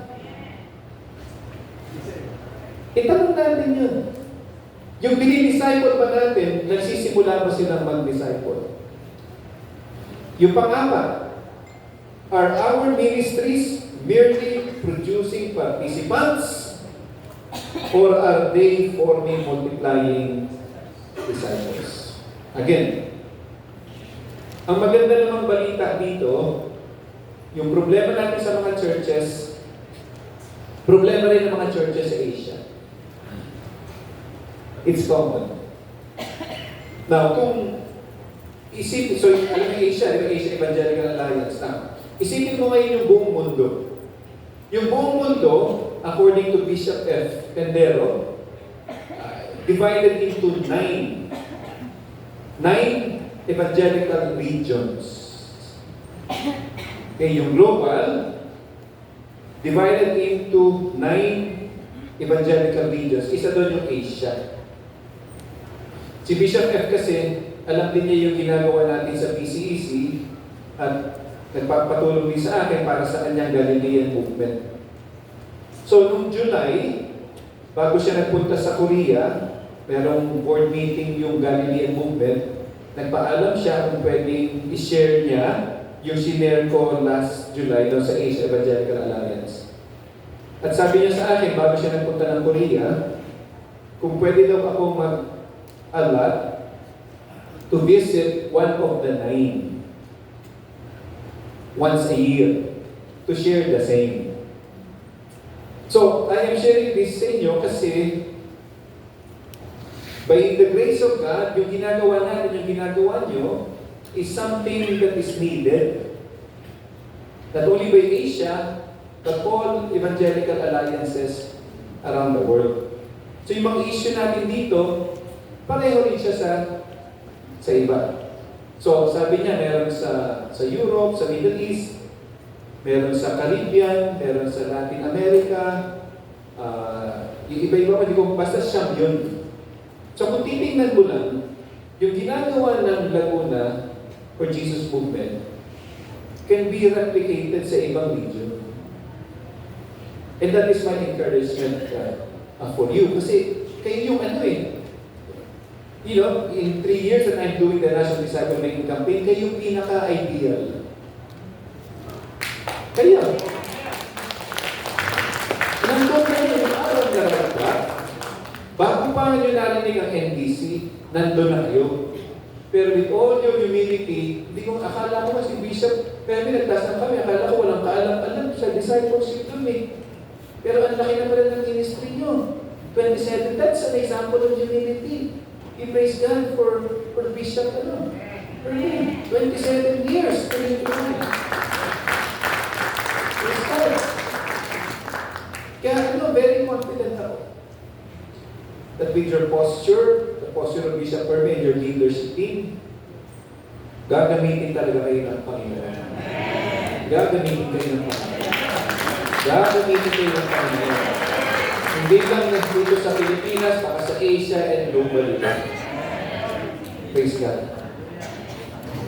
Itanong natin yun. Yung dinidisciple ba natin, nagsisimula ba silang mag-disciple? Yung pang-apat, are our ministries merely producing participants or are they forming, multiplying disciples? Again, ang maganda namang balita dito, yung problema natin sa mga churches, problema rin ng mga churches sa Asia. It's common. Now, kung isipin, so alam mo Asia Evangelical Alliance, isipin mo ngayon yung buong mundo. Yung buong mundo, according to Bishop F. Pendero, divided into 9 evangelical regions. Okay, yung global, divided into 9 evangelical regions. Isa doon yung Asia. Si Bishop F kasi, alam din niya yung ginagawa natin sa PCEC at nagpapatulong din sa akin para sa kanyang Galilean movement. So, noong July, bago siya nagpunta sa Korea, merong board meeting yung Galilean movement, nagpaalam siya kung pwedeng i-share niya yung sinare ko last July doon sa Asia Evangelical Alliance. At sabi niya sa akin, bago siya nagpunta ng Korea, kung pwede daw ako mag-allot to visit one of the 9 once a year to share the same. So, I am sharing this sa inyo kasi by the grace of God, yung ginagawa natin, yung ginagawa nyo, is something that is needed, not only by Asia, but all evangelical alliances around the world. So yung mga issue natin dito, pareho rin siya sa iba. So sabi niya, meron sa Europe, sa Middle East, meron sa Caribbean, meron sa Latin America, yung iba-iba, hindi ko basta siyam yun. So kung titingnan mo lang, yung ginagawa ng Laguna for Jesus Movement can be replicated sa ibang region. And that is my encouragement for you. Kasi kayo yung you know, in 3 years that I'm doing the National Disciple Making Campaign, kayo yung pinaka-ideal. Kayo. Nandun kayo yung araw na ragpa. Bago pa nyo narinig ang NDC, nandun na kayo. Pero with all your humility, hindi ko, akala ko si Bishop, kaya nagtasan kami, akala ko walang kaalam-alam sa discipleship dun eh. Pero ang laki na pala ng ministry nyo. 27, that's an example of humility. We praise God for Bishop, 27 years. Praise God. Kaya very confident ako that with your posture, the posture of Bishop Perme and your leadership team, gagamitin talaga kayo ng Panginoon. Gagamitin kayo ng Panginoon. Gagamitin kayo ng Panginoon. Hindi lang dito sa Pilipinas, baka sa Asia and globally. Praise God.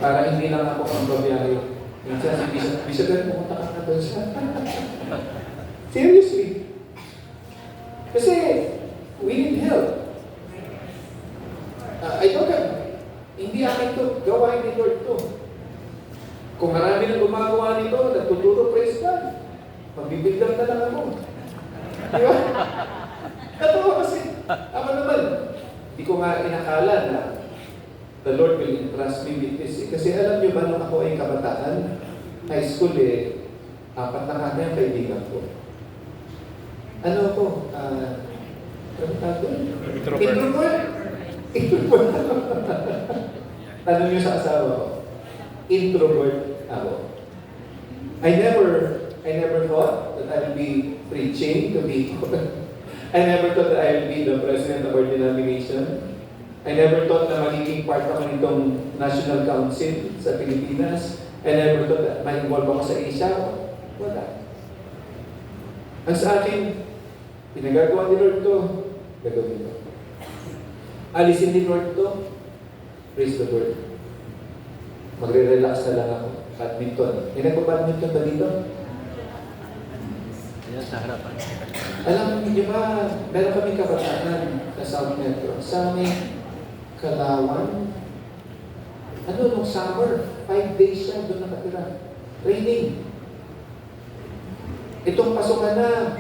Para hindi lang ako ang babiyahe. Minsan si Bishop pumunta ka na doon siya. Seriously. Kasi, we need help. I don't have, hindi akin to, gawain ni Lord to. Kung marami nang gumagawa nito, natuturo, praise God. Magbibiglang na lang ako. Di ba? Totoo kasi, ako naman, hindi ko nga inakala na the Lord will entrust me with this. Kasi alam niyo ba, nung ako ay kabataan, high school 4 na kami ang kaibigan ko. Ano ako? Introvert. Tanong niyo sa asawa ko. Introvert ako. I never thought that I would be preaching to people. I never thought that I would be the president of our denomination. I never thought na magiging part ako nitong National Council sa Pilipinas. I never thought that ma-involve ako sa Asia. Wala. Ang sa akin, pinagagawa ni Lord to, gagawin to. Alisin ni Lord to, praise the Lord. Magre-relax na lang ako. Badminton. May nagpa-badminton ba dito? Ayan sa harapan. Alam niyo ba, meron kami kabataan sa South Metro. Sa aming Kalawan. Nung summer, 5 days siya doon nakatira. Training. Itong pasukan na,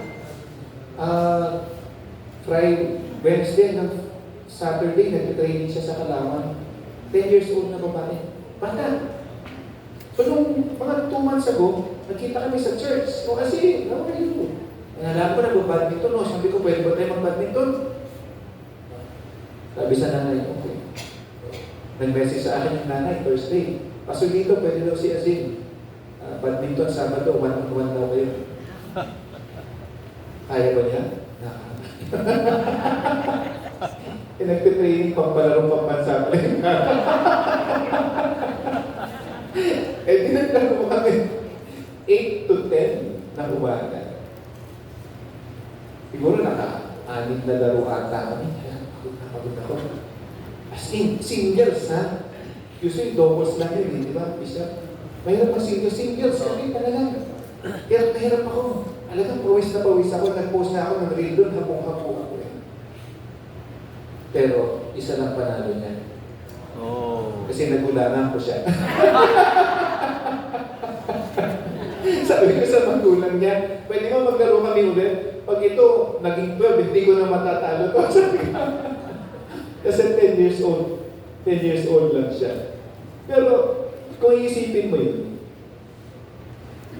Friday, Wednesday, ng Saturday, nag-training siya sa Kalawan. 10 years old na babae. Bata. So nung mga 2 months ago, nagkita kami sa church. O kasi, how are you? Alam ko nag-badminton. No? Sabi ko, pwede ba tayo mag-badminton? Sabi sa nanay, okay. Nag-message sa akin yung nanay, Thursday. Pasok dito, pwede daw si Azin. Badminton, Sabado, 1-on-1 daw kayo. Kaya ba niya? Nagtitraining pampalarong pambansa pala yung dinagdag mo kami 8 to 10 na umaga. naglalaro ata kami. Kaya pagod ako. As in, singles ha. Usually doubles lang yun, di ba, Bishop? Mahirap pa singles kami talaga. Hirap na hirap ako. Alam mo, pawis na pawis ako. Nag-post na ako ng reel doon, hapong-hapo ako. Pero, isa lang panalo niya. Kasi nagulanan ko siya. Sabi ko sa magulang niya, pwede mo maglaro kami ulit? Pag ito, naging 12, hindi ko na matatalo to. Sabi ko. Kasi 10 years old. 10 years old lang siya. Pero, kung iisipin mo yun,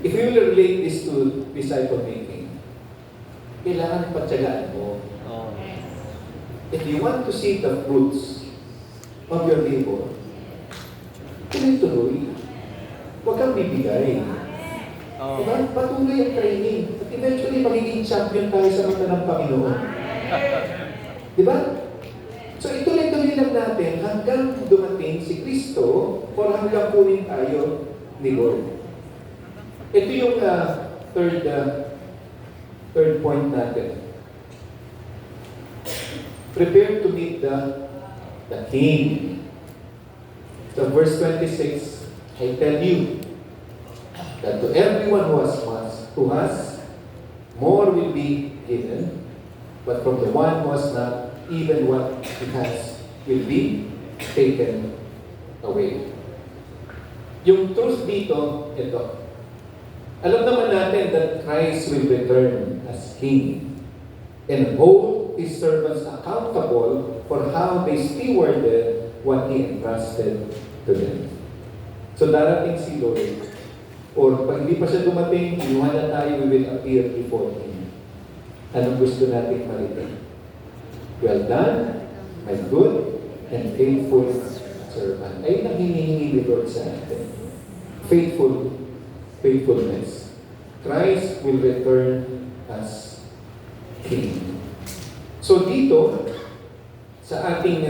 if you will relate this to disciple making, kailangan patsagaan mo. If you want to see the fruits of your labor, tuloy-tuloy. Huwag kang bibigay. Diba? Patuloy ang training. At eventually, magiging champion tayo sa mata ng Panginoon. Diba? So, ituloy-tuloy lang natin hanggang dumating si Kristo o hanggang kunin tayo ni Lord. Ito yung third point natin. Prepare to meet the King. So verse 26, I tell you that to everyone who has, more will be given, but from the one who has not, even what he has will be taken away. Yung truth dito, ito. Alam naman natin that Christ will return as King and hold His servants accountable for how they stewarded what He entrusted to them. So darating si Lord, or pag hindi pa siya dumating, inuhan na tayo, we will appear before Him. Anong gusto natin maritin? Well done, my good and faithful servant. Ay nang hinihingi ni Lord sa atin. Faithfulness. Christ will return as King. So dito, sa ating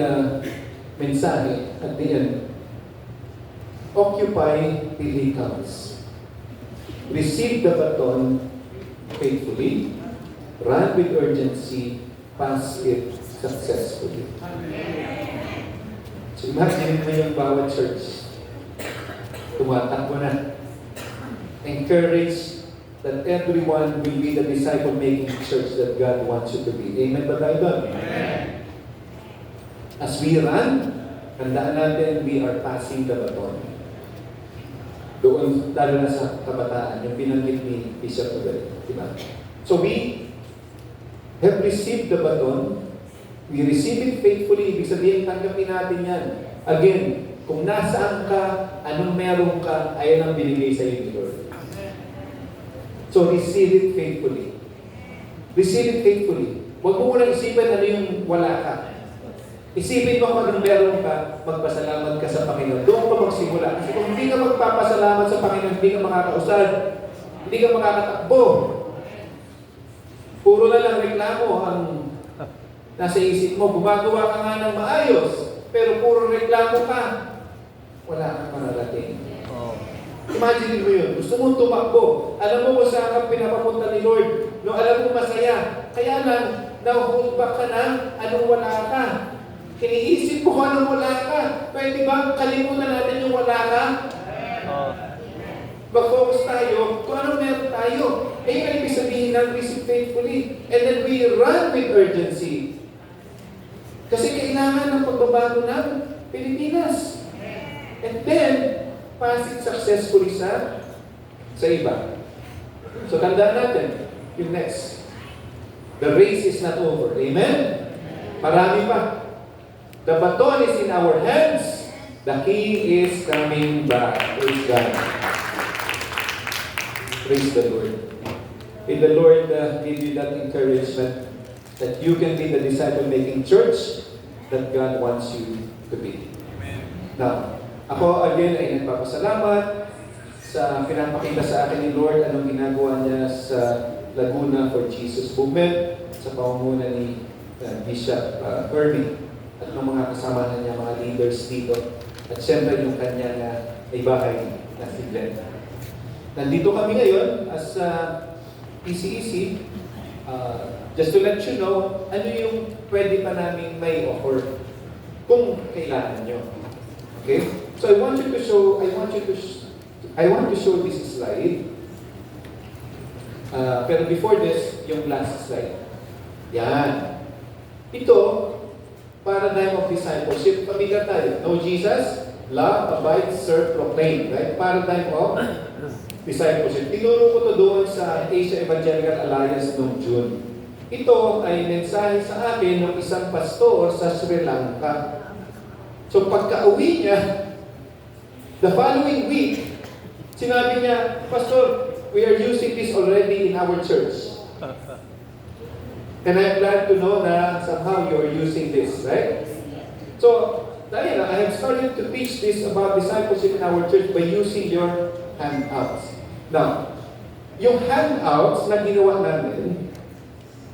mensahe at the end, occupy till He comes. Receive the baton faithfully, run with urgency, pass it successfully. So imagine mo yung bawat church. Tumatakbo na. Encourage that everyone will be the disciple-making church that God wants you to be. Amen ba tayo doon? Amen. As we run, tandaan natin, we are passing the baton. Doon, lalo na sa kabataan, yung binanggit ni Bishop Abel. Diba? So we have received the baton. We receive it faithfully. Ibig sabihin, tanggapin natin yan. Again, kung nasaan ka, anong meron ka, ayan ang binigay sa iyo ni Lord. So receive it faithfully. Receive it faithfully. Huwag mo muna isipin ano yung wala ka. Isipin mo kung anong meron ka, magpasalamat ka sa Panginoon. Doon ka magsimula. Kasi kung hindi ka magpapasalamat sa Panginoon, hindi ka makakausad, hindi ka makakatakbo. Puro na lang reklamo ang nasa isip mo. Gumagawa ka nga ng maayos, pero puro reklamo ka, wala kang mararating. Imagine mo yun. Gusto mong tumakbo. Alam mo kung saan ka pinapapunta ni Lord. No, alam mo masaya. Kaya lang, na-hold back ka na, anong wala ka. Iniisip mo kung anong wala ka. Pwede ba kalimutan natin yung wala ka? Mag-focus tayo kung anong meron tayo. Eh, yung ibig sabihin ng receive faithfully. And then we run with urgency. Kasi kailangan ng pagbabago ng Pilipinas. And then, pass it successfully sa iba. So, tandaan natin, yung next. The race is not over. Amen? Marami pa. The baton is in our hands. The King is coming back. Praise God. Praise the Lord. May the Lord give you that encouragement that you can be the disciple-making church that God wants you to be. Amen. Now, ako again ay nagpapasalamat sa pinapakita sa akin ni Lord anong ginagawa niya sa Laguna for Jesus Movement sa pamumuno ni Bishop Kirby at ng mga kasama na niya, mga leaders dito. At siyempre yung kanya ay bahay na si Glenn. Nandito kami ngayon as PCEC Just to let you know, ano yung pwede pa namin may offer kung kailangan nyo. Okay? So I want to show this slide. Pero before this, yung last slide. Yan. Ito, paradigm of discipleship. Familiar tayo. Know Jesus, love, abide, serve, proclaim. Right? Paradigm of discipleship. Tinuro ko to doon sa Asia Evangelical Alliance noong June. Ito ay mensahe sa akin ng isang pastor sa Sri Lanka. So pagka-uwi niya, the following week, sinabi niya, Pastor, we are using this already in our church. And I'm glad to know na somehow you are using this, right? So, dahil I have started to teach this about discipleship in our church by using your handouts. Now, yung handouts na ginawa namin,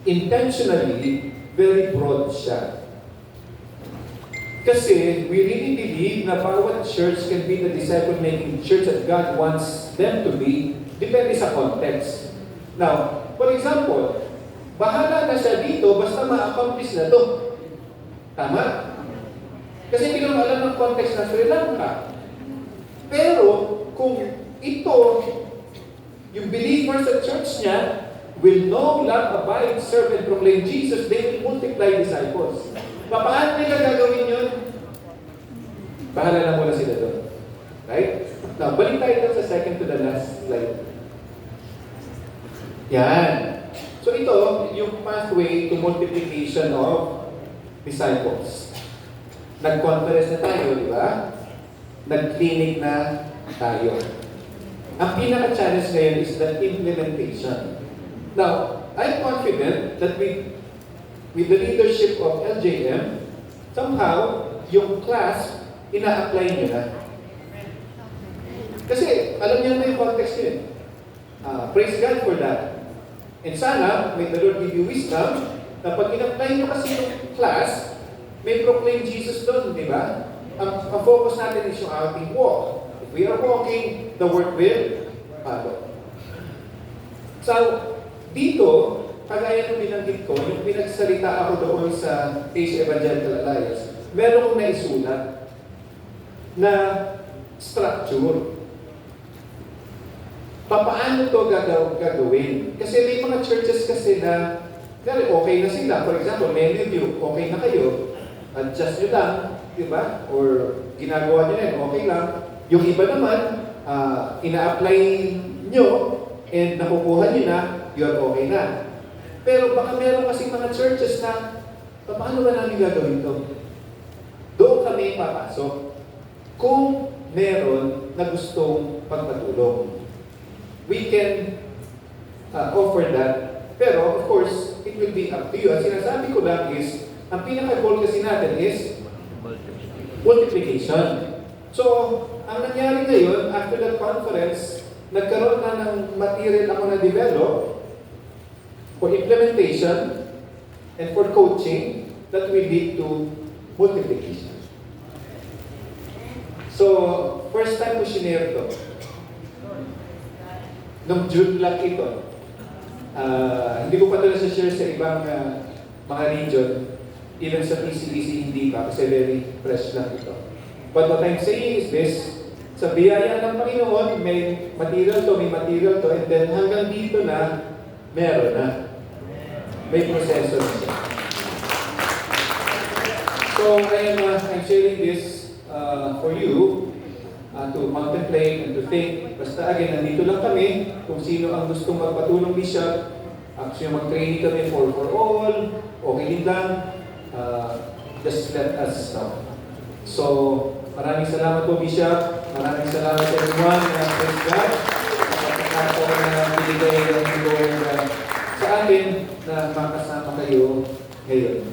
intentionally, very broad siya. Kasi we really believe na bawat church can be the disciple-making church that God wants them to be, depende sa context. Now, for example, bahala na siya dito basta ma-accomplish na to. Tama? Kasi hindi naman alam ng context ng Sri Lanka. Pero, kung ito, yung believers sa church niya, will know, love, abide, serve, and proclaim Jesus, they will multiply disciples. Paano nila gagawin yun? Bahala na muna sila doon. Right? Now, balik tayo doon sa second to the last slide. Yan. So ito, yung pathway to multiplication of disciples. Nag-conference na tayo, di ba? Nag-clinic na tayo. Ang pinaka-challenge ngayon is the implementation. Now, I'm confident that with the leadership of LJM, somehow, yung class, ina-apply nyo na. Kasi, alam niyo na yung context yun. Praise God for that. And sana, may the Lord give you wisdom, na pag in-apply nyo kasi yung class, may proclaim Jesus doon, di ba? Ang focus natin is yung ating walk. If we are walking, the word will follow. So, dito, kagaya ng binanggit ko, yung pinagsalita ako doon sa Asia Evangelical Alliance, meron kong naisulat na structure. Paano to gagawin? Kasi may mga churches kasi na okay na sila. For example, many of you, okay na kayo, adjust nyo lang, di ba? Or ginagawa nyo na yun, okay lang. Yung iba naman, ina-apply nyo and nakukuha nyo na, you're okay na. Pero baka meron kasi mga churches na, paano ba namin gagawin to? Doon kami papasok. Kung meron na gustong pagpatulong, we can offer that. Pero of course, it will be up to you. Ang sinasabi ko lang is, ang pinaka-goal kasi natin is multiplication. So, ang nangyari ngayon, after that conference, nagkaroon na ng material ako na develop for implementation and for coaching that will lead to multiplication. So, first time ko sinare to. Nung June lang ito. Hindi ko pa ito nasa-share sa ibang mga region. Even sa PCBC hindi pa kasi very fresh lang ito. But what I'm saying is this, sa biyaya ng Panginoon, may material to, and then hanggang dito na, meron na. May proseso na siya. So, I'm sharing this for you to contemplate and to think. Basta again, nandito lang kami, kung sino ang gustong magpatulong Bishop, actually mag-training kami for all, okay din lang, just let us know. So, maraming salamat po, Bishop. Maraming salamat everyone. Praise God. At ako na binigay ng Lord sa akin na makasama kayo ngayon.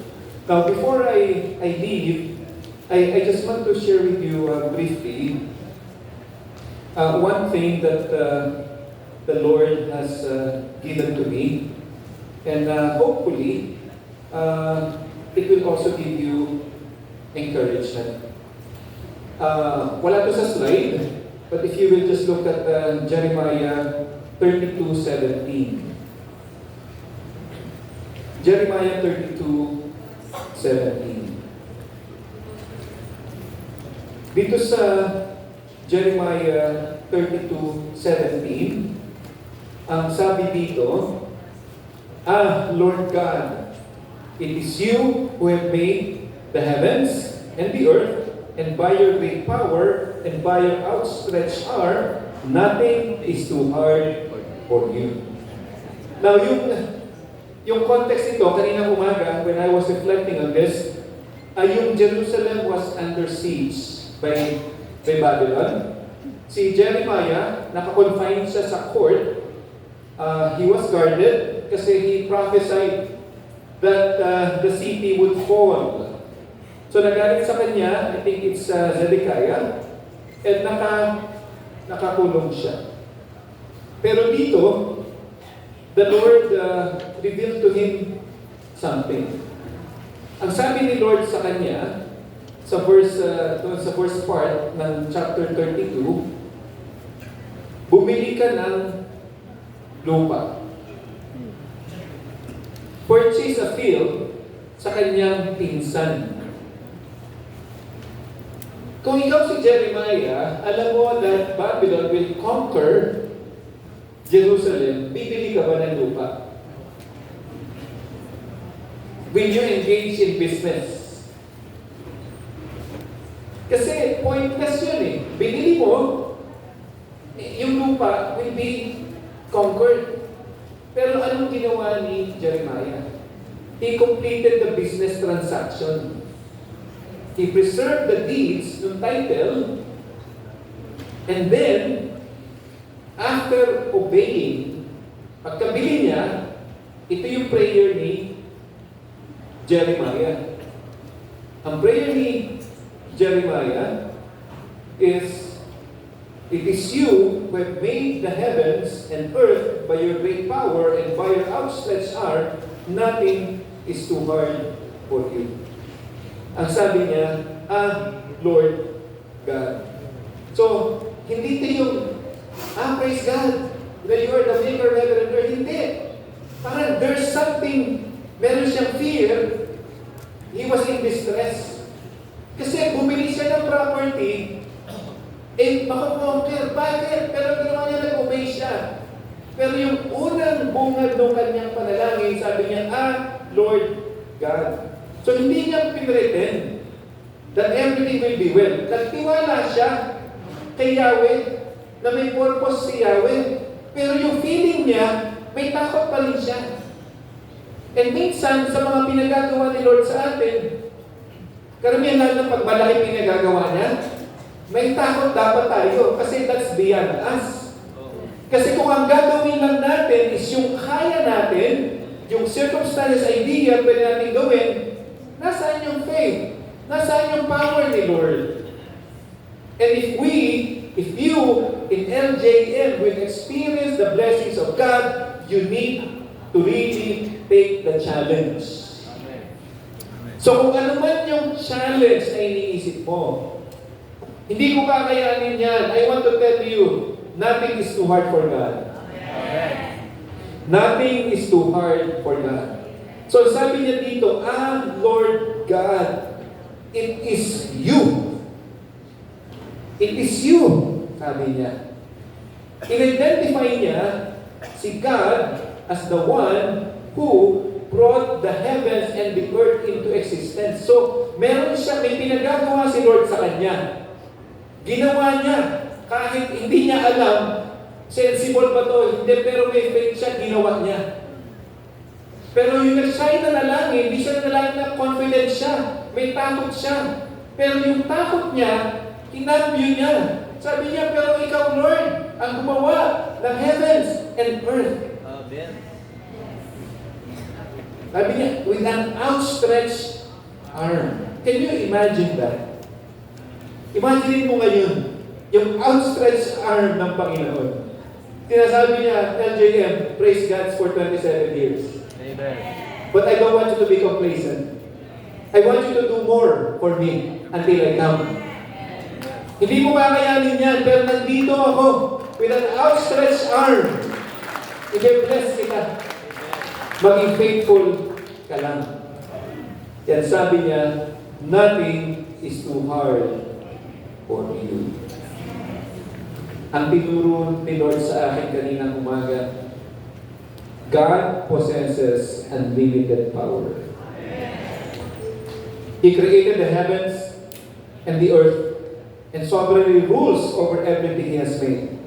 Now, before I leave, I just want to share with you briefly one thing that the Lord has given to me. And hopefully, it will also give you encouragement. Wala to sa slide, but if you will just look at Jeremiah 32:17. Jeremiah 32:17. Dito sa Jeremiah 32:17, ang sabi dito, Lord God, it is you who have made the heavens and the earth, and by your great power and by your outstretched arm, nothing is too hard for you. Now, yung context nito, kanina umaga, when I was reflecting on this, yung Jerusalem was under siege by Babylon. Si Jeremiah, nakakonfine siya sa court. He was guarded kasi he prophesied that the city would fall. So nagaling sa kanya, I think it's Zedekiah, at nakakulong siya. Pero dito, the Lord revealed to him something. Ang sabi ni Lord sa kanya, sa first part ng chapter 32, bumili ka ng lupa. Purchase a field sa kanyang pinsan. Kung ikaw si Jeremiah, alam mo that Babylon will conquer Jerusalem, bibili ka ba ng lupa? Will you engage in business? Kasi pointless yun eh. Binili mo, yung lupa will be conquered. Pero anong ginawa ni Jeremiah? He completed the business transaction. He preserved the deeds ng title, and then, after obeying, pagkabili niya, ito yung prayer ni Jeremiah. Ang prayer ni Jeremiah is, it is you who have made the heavens and earth by your great power and by your outstretched arm, nothing is too hard for you. Ang sabi niya, Lord God. So, hindi ito yung, praise God, that you are the maker of heaven and earth. Hindi. Parang there's something, meron siyang fear, he was in distress. Kasi bumili siya ng property, makakonquer. Bakit? Pero ginawa niya, nag-obey siya. Pero yung unang bungad ng kanyang panalangin, sabi niya, Lord God. So hindi niya pinreten that everything will be well. Nagtiwala siya kay Yahweh na may purpose si Yahweh. Pero yung feeling niya, may takot pa rin siya. And minsan, sa mga pinagagawa ni Lord sa atin, karamihan lang ng pagmalaki pinagagawa niya, may takot dapat tayo kasi that's beyond us. Kasi kung ang gagawin lang natin is yung kaya natin, yung circumstances, idea, pwede natin gawin, nasaan yung faith? Nasaan yung power ni Lord? And if you, in LJM, will experience the blessings of God, you need to really take the challenge. So kung ano man yung challenge na iniisip mo, hindi ko kakayanin yan. I want to tell you, nothing is too hard for God. Amen. Nothing is too hard for God. So sabi niya dito, Lord God, it is you. It is you, sabi niya. In-identify niya si God as the one who brought the heavens and the earth into existence. So, meron siya, may pinagagawa si Lord sa kanya. Ginawa niya, kahit hindi niya alam, sensible ba to? Hindi, pero may faith siya, ginawa niya. Pero yung siya nanalangin, hindi siya nanalangin na confident siya. May takot siya. Pero yung takot niya, kinambyo niya. Sabi niya, pero ikaw, Lord, ang gumawa ng heavens and earth. Amen. Sabi niya, with an outstretched arm. Can you imagine that? Imagine mo ngayon, yung outstretched arm ng Panginoon. Sinasabi niya, LJM, praise God for 27 years. Amen. But I don't want you to be complacent. I want you to do more for me until I come. Hindi mo kakayanin yan, pero nandito ako with an outstretched arm. I-bless kita. Maging faithful ka lang. Yan sabi niya, nothing is too hard for you. Ang tinuro ni Lord sa akin kaninang umaga, God possesses unlimited power. He created the heavens and the earth and sovereignly rules over everything He has made.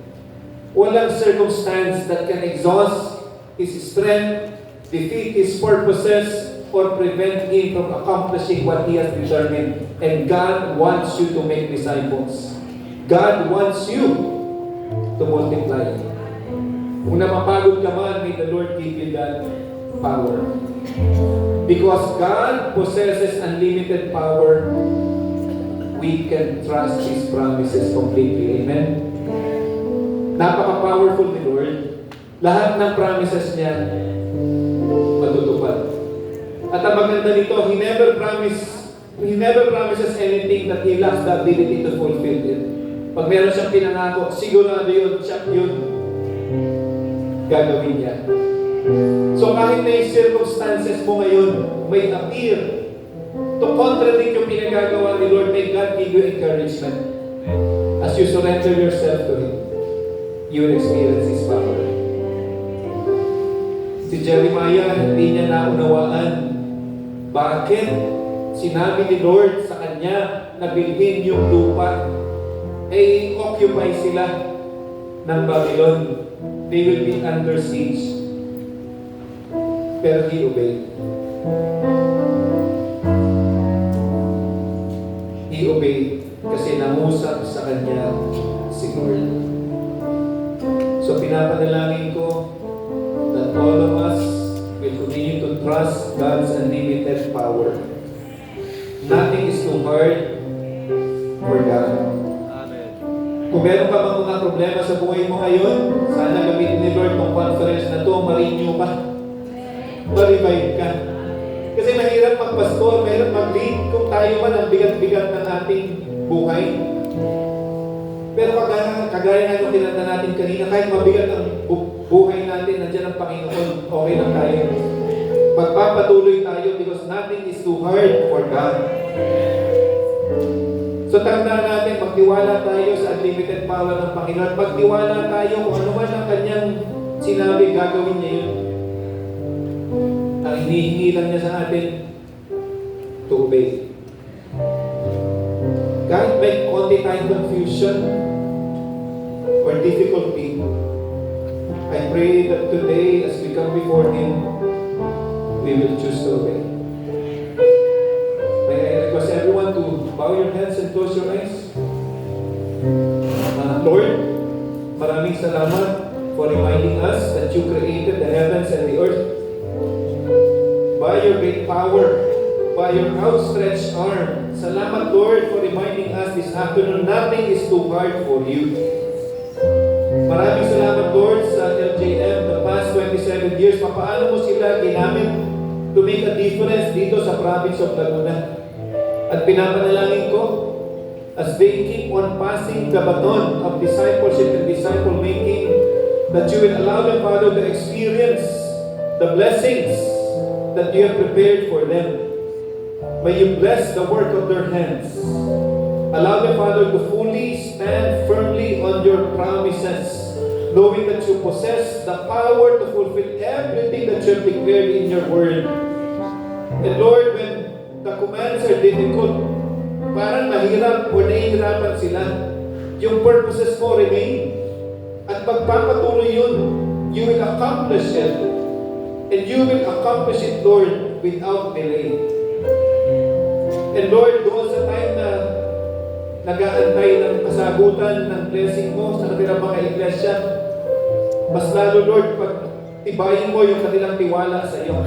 Walang circumstance that can exhaust His strength, defeat His purposes, or prevent Him from accomplishing what He has determined. And God wants you to make disciples. God wants you to multiply. Kung napapagod ka man, may the Lord give you that power. Because God possesses unlimited power, we can trust His promises completely. Amen? Napaka-powerful ni Lord. Lahat ng promises niya matutupad. At ang maganda nito, He never promises anything that He lacks the ability to fulfill it. Pag meron siyang pinangako, sigurado yun, siya yun, gagawin niya. So kahit na yung circumstances mo ngayon may appear to contradict yung pinagagawa ni Lord, may God give you encouragement. As you surrender yourself to Him, you will experience His power. Si Jeremiah, hindi niya naunawaan bakit sinabi ni Lord sa kanya na bilhin yung lupa, occupy sila ng Babylon. They will be under siege. Pero he obeyed. He obeyed kasi nangusap sa kanya si Lord. So pinapanalangin ko that all of us will continue to trust God's unlimited power. Nothing is too hard for God. Amen. Kung meron ka bang mga problema sa buhay mo ngayon, sana gamitin ni Lord ng conference na to, ma-renew ka. Ma-revive ka. Kasi mahirap magpastor, mahirap mag-lead kung tayo man ang bigat-bigat ng ating buhay. Pero kagaya nga nung kinanta natin kanina, kahit mabigat ang buhay natin, nandiyan ang Panginoon, okay lang tayo. Magpapatuloy tayo because nothing is too hard for God. So tandaan natin, magtiwala tayo sa unlimited power ng Panginoon. Magtiwala tayo kung ano man ang kanyang sinabi, gagawin niya yun. Ang hinihingi lang niya sa atin, to obey. Kahit may konti tayong confusion or difficulty, I pray that today, as we come before Him, we will choose to obey. May I request everyone to bow your heads and close your eyes. Lord, maraming salamat for reminding us that you created the heavens and the earth. By your great power, by your outstretched arm. Salamat, Lord, for reminding us this afternoon, nothing is too hard for you. Maraming salamat, Lord, sa LJM, the past 27 years. Paano mo sila ginamit to make a difference dito sa province of Laguna? At pinapanalangin ko, as they keep on passing the baton of discipleship and disciple-making, that you will allow them, Father, to experience the blessings that you have prepared for them. May you bless the work of their hands. Allow them, Father, to fully stand firmly on your promises, knowing that you possess the power to fulfill everything that you have declared in your word. And Lord, when the commands are difficult, parang mahirap o nahihirapan sila, yung purposes mo remain. At magpapatuloy yun, you will accomplish it. And you will accomplish it, Lord, without delay. And Lord, doon sa time na nag-aantay ng kasagutan ng blessing mo sa kanilang mga iglesia, mas lalo, Lord, pagtibayin mo yung kanilang tiwala sa iyo.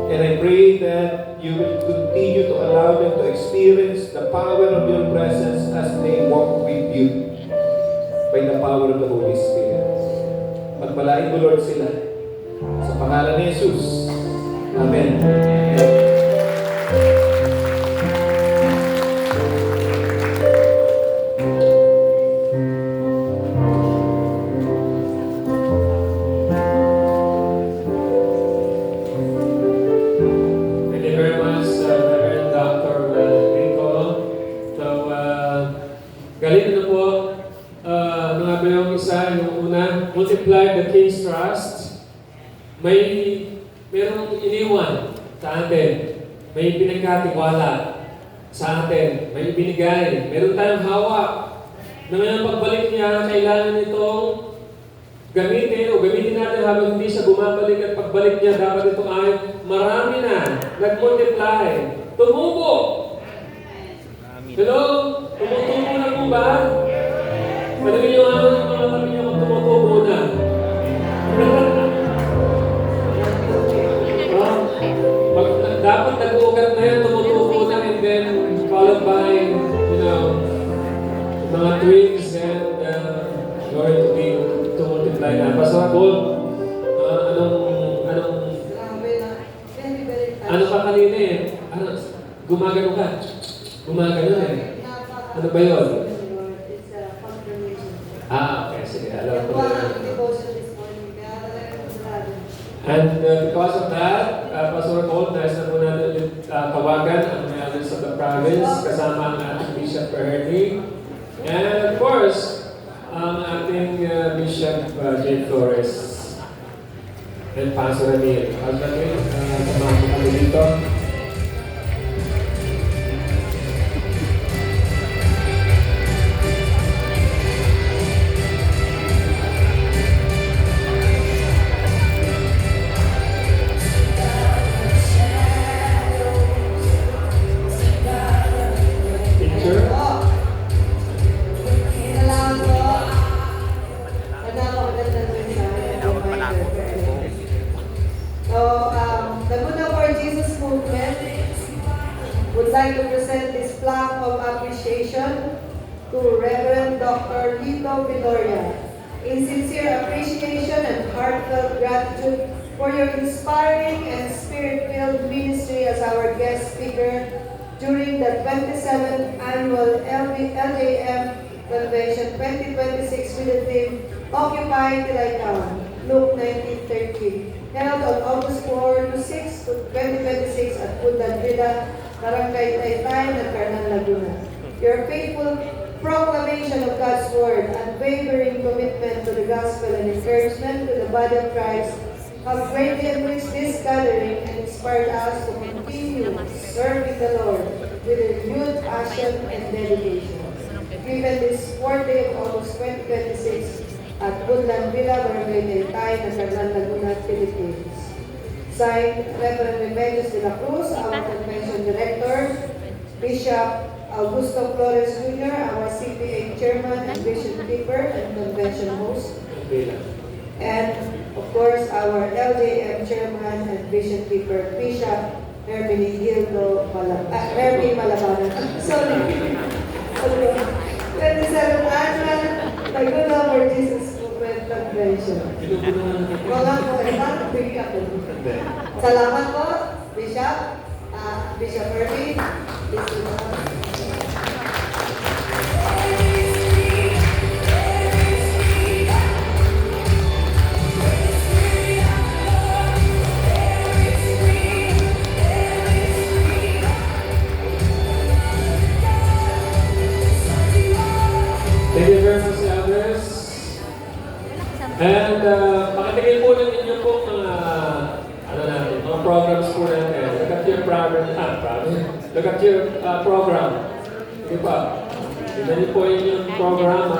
And I pray that you will continue to allow them to experience the power of your presence as they walk with you by the power of the Holy Spirit. Pagpalain mo, Lord, sila. Sa pangalan ni Jesus. Amen. nga ba yung isa, yung una, multiply the King's trust. Merong iniwan sa atin. May pinagkatiwala sa atin. May binigay. Meron tayong hawak. Na ngayon pagbalik niya, kailangan itong gamitin o gamitin natin habang hindi siya bumabalik at pagbalik niya, dapat ito ay marami na. Nag-multiply. Tumubo. Hello? Tumutubo na po ba? Palagay niyo nga ng mga kami niyo kung tumutubo na. Dapat nag-uugat na yan, tumutubo na, and then followed by, mga twins and going to be to multiply na. Pastor Paul, ano pa kanina eh? Gumagano ka? Gumagano eh. Ano ba yun? Okay, sige. Alam ko na. And because of that, Pastor Paul, nais na po natin ulit tawagan ang mayroon sa the province kasama ang ating Bishop Ernie. And of course, ang ating Bishop J. Flores and Pastor Ramil. Pastor Ramil, samahan mo kami dito. Would like to present this plaque of appreciation to Reverend Dr. Lito Viloria in sincere appreciation and heartfelt gratitude for your inspiring and spirit-filled ministry as our guest speaker during the 27th Annual LJM Convention 2026 with the theme Occupy Till I Come, Luke 19:13, held on August 4 to 6 to 2026 at Pundan Villa, Barangay Taytay, Nagkarnan, Laguna. Your faithful proclamation of God's Word, unwavering commitment to the gospel and encouragement to the body of Christ have greatly enriched this gathering and inspired us to continue serving the Lord with renewed passion and dedication. Given this 4th day of August 2026 at Pundan Villa, Barangay Taytay, Nagkarnan, Laguna, Philippines. Signed, Reverend Remedios de la Cruz, our Convention Director, Bishop Augusto Flores Jr., our CPA Chairman and Vision Keeper and Convention Host, and of course our LJM Chairman and Vision Keeper, Bishop Hermine Malabanan. Sorry. 27 Annual Laguna for Jesus Movement Convention. Wala po, bigyan ko. Salamat po, Bishop, Bishop Hermine. Thank you very much, elders. And pakitigil po ng inyo po mga mga programs po natin. Look at your program. Look at your program. Sige pa. Tignan niyo po yung program.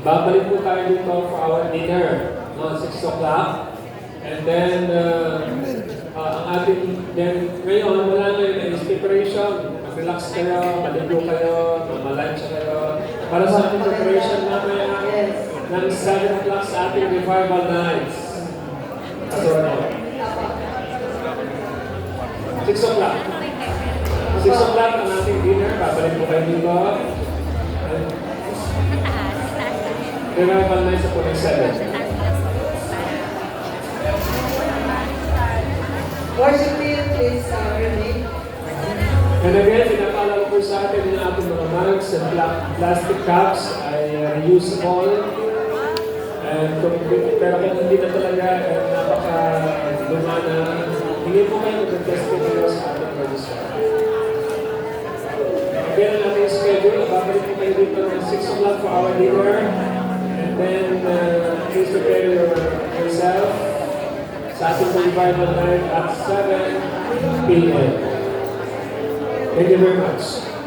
Babalik po tayo dito for our dinner. 6 o'clock. And then, ang ating, then ngayon, wala na yung inspiration. Mag-relax kayo, maligo kayo, mamalunch kayo. Para sa ating preparation namin ng 7 o'clock sa ating revival nights. Kaso ano? 6 o'clock. 6 o'clock ang ating dinner. Babalik po kayo dito. Revival nights po ng 7. Worship team, please remain. And again, pinapaalala po sa atin ng ating mga mugs and plastic cups ay reusable. And pero kung hindi na talaga, napaka-luma na, hindi po kayo mag-test kayo sa ating registrar. Again, ang ating schedule. Babalik po kayo dito ng 6 o'clock for our dinner. And then, please prepare yourself sa ating revival night at 7 p.m. Thank you very much.